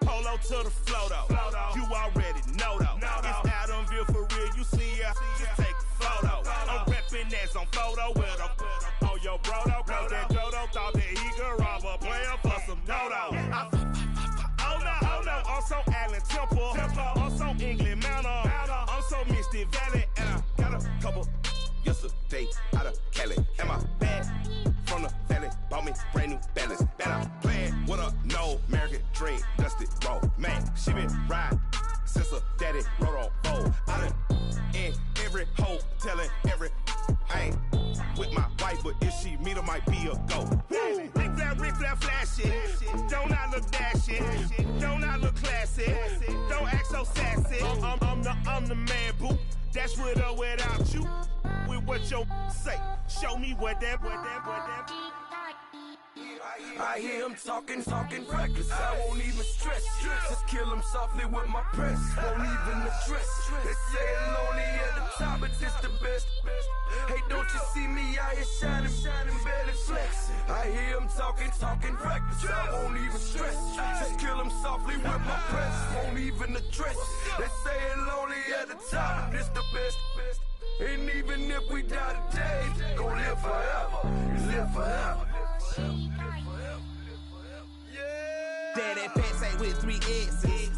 Speaker 5: Polo to the flow though. You already know though. It's Adamville for real. You see ya, just take a photo. I'm reppin' that's on photo with a on your brodo. Cause that Dodo thought that he could rob a player for some dodo. Oh no, also Allen Temple. Also England Mountain. Also Misty Valley. And I got a couple yesterday out of Cali. And my bag from the valley bought me brand new balance. And I'm playing with a no American dream, dusty roll. Man, she been riding since her daddy rode on bold. I done in every hole, telling every I ain't with my wife, but if she meet her, might be a go. Rick Flair flashing. Don't I look dashing? Don't I look classy? Don't act so sassy. I'm the man, boo. That's with or without you. With what your say. Show me what that.
Speaker 6: I hear him talking reckless. I won't even stress. Just kill him softly with my press. Won't even address. They say I'm lonely at the top, but it's the best. Hey, don't you see me out here shining, barely flexing. I hear him talking reckless. I won't even stress. Just kill him softly with my press. Won't even address. They say I'm lonely at the top, but it's the best. And even if we die today, gon' live forever. Live forever.
Speaker 7: Daddy pants ain't with 3 S's.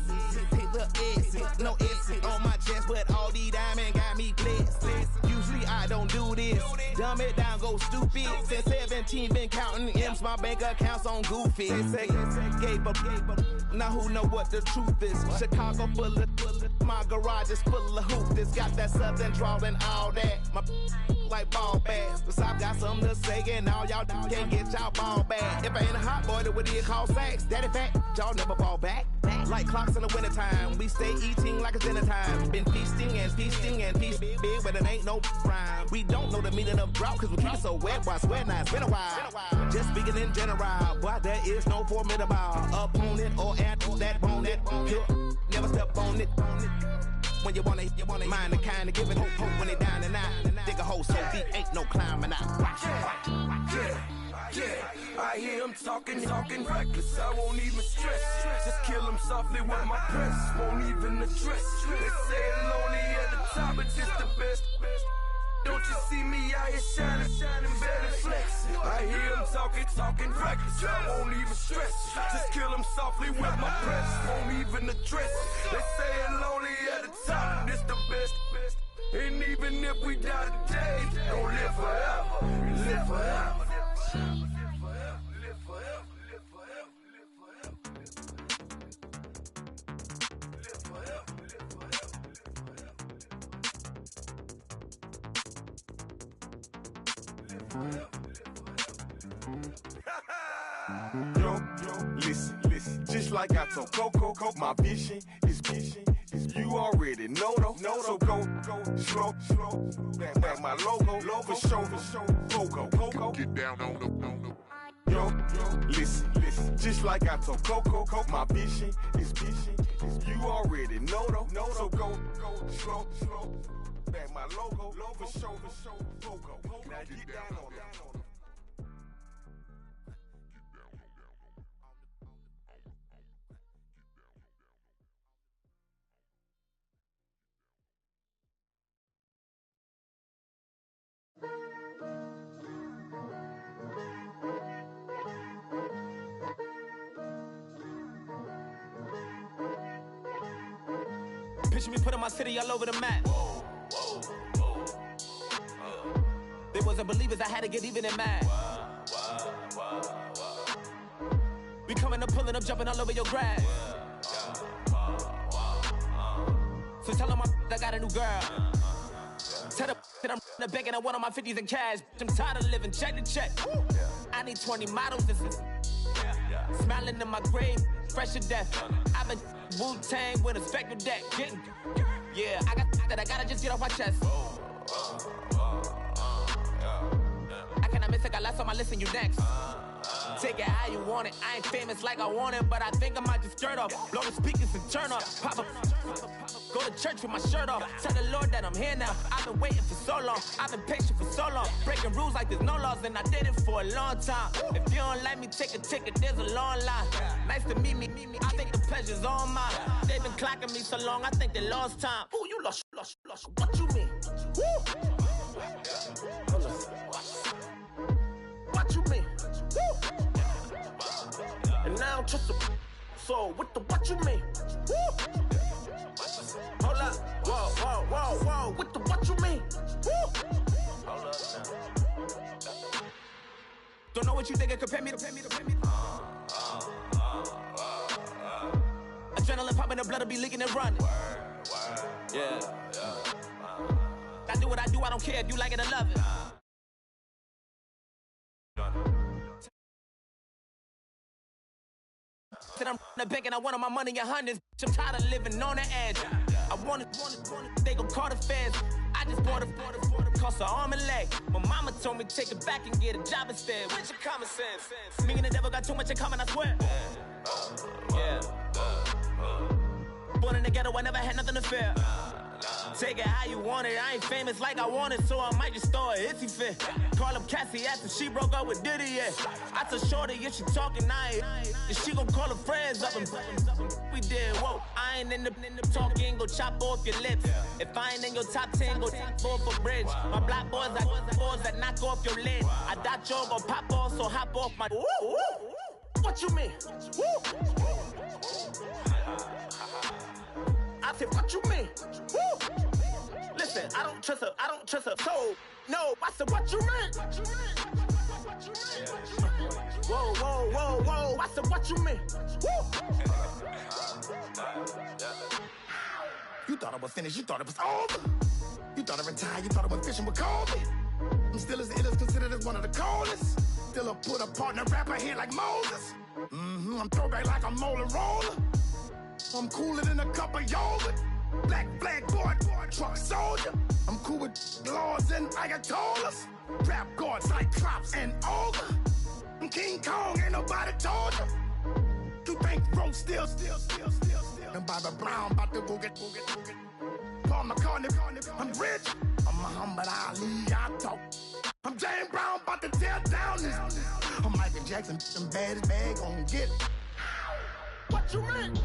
Speaker 7: Little S's, no S's on my chest, but all these diamonds got me blessed. Usually I don't do this. Dumb it down, go stupid. Since 17, been counting M's, my bank account's on goofy. They say gave up. Now who know what the truth is? Chicago full of my garage is full of hoop. This got that southern drawl and all that. My like ball bags. The South got something to say, and all y'all can't get y'all ball back. If I ain't a hot boy, then what do you call sacks? Daddy fact, y'all never ball back. Like clocks in the wintertime, we stay eating like it's dinner time. Been feasting and feasting big, but it ain't no rhyme. We don't know the meaning of drought, cause we keep it so wet. Why swear now, it's been a while. Just speaking in general, boy, there is no formidable opponent or that bone that never step on it. When you wanna mind the kind of giving hope when they down and out. Dig a hole so deep, ain't no climbing out.
Speaker 6: Yeah, I hear him talking reckless. I won't even stress. Just kill him softly with my press. Won't even address. They say I'm lonely at the top, but it's the best. Don't you see me out here shining, barely flexing. I hear him talking reckless. I won't even stress. Just kill him softly with my press. Won't even address. They say I'm lonely at the top, but it's the best. And even if we die today, don't live forever. Live forever.
Speaker 5: Yo, listen, just like I told Coco, my vision is you already know though. So go slow, back my logo, for show, Coco, get down on the. Yo, listen, just like I told Coco, my vision is you already know though. So go slow, back my logo, for show, Coco, now get down on the.
Speaker 8: Picture me putting my city all over the map. They wasn't believers, I had to get even in mad. We coming up, pulling up, jumping all over your grass. So tell them I got a new girl. Tell them that I'm the begging, I want all my 50s in cash. I'm tired of living check to check. I need 20 models. Smiling in my grave. fresh to death. I've been Wu-Tang with a spectral deck. Yeah, I gotta just get off my chest. I cannot miss it, got less on my list and you next. Take it how you want it. I ain't famous like I want it, but I think I might just skirt off. Blow the speakers and turn off. Pop up. Go to church with my shirt off. Tell the Lord that I'm here now. I've been waiting for so long. I've been patient for so long. Breaking rules like there's no laws, and I did it for a long time. If you don't like me, take a ticket. There's a long line. Nice to meet me. I think the pleasure's all mine. They've been clocking me so long, I think they lost time. Ooh, you lost. What you mean? Woo! What you mean? Woo! And now I'm just a so what you mean? Woo! Hold up, whoa, what you mean? Woo! Hold up now. Don't know what you think, compare me to. Adrenaline popping, the blood will be leaking and running. Yeah. I do what I do, I don't care if you like it or love it. Said I'm the bank and I want all my money in hundreds. I'm tired of living on the edge. I want it, they gon' call the feds. I just bought a cost an arm and leg. My mama told me take it back and get a job instead. Where's your common sense? Me and the devil got too much in common, I swear. Yeah. Born in the ghetto, I never had nothing to fear. Take it how you want it. I ain't famous like I want it, so I might just throw a hissy fit. Call up Cassie after she broke up with Diddy, yeah. I told Shorty if she talking, if she gon' call her friends up and we did, whoa. I ain't in the talking, go chop off your lips. If I ain't in your top 10, go top 4 for bridge. My black boys, I got boys that knock off your lid. I thought you gon' pop off, so hop off my. What you mean? I said, what you mean? Woo! Listen, I don't trust her soul. No, I said, what you mean? Whoa, I said, what you mean? Woo! You thought I was finished, you thought it was over. You thought I retired, you thought I went fishing with Kobe. I'm still as ill as considered as one of the coldest. Still a put a partner rapper here like Moses. I'm throwback like a molar roller. I'm cooler than a cup of yogurt. Black flag boy, truck soldier. I'm cool with laws and ayatollahs. Rap gods like Cyclops and Ogre. I'm King Kong, ain't nobody told you. You think Rose still. And Bobby Brown about to go get. Paul McCartney, I'm rich. I'm Muhammad Ali, I talk. I'm James Brown, about to tear down this. I'm Michael Jackson, some bad as bad gon' get. What you mean?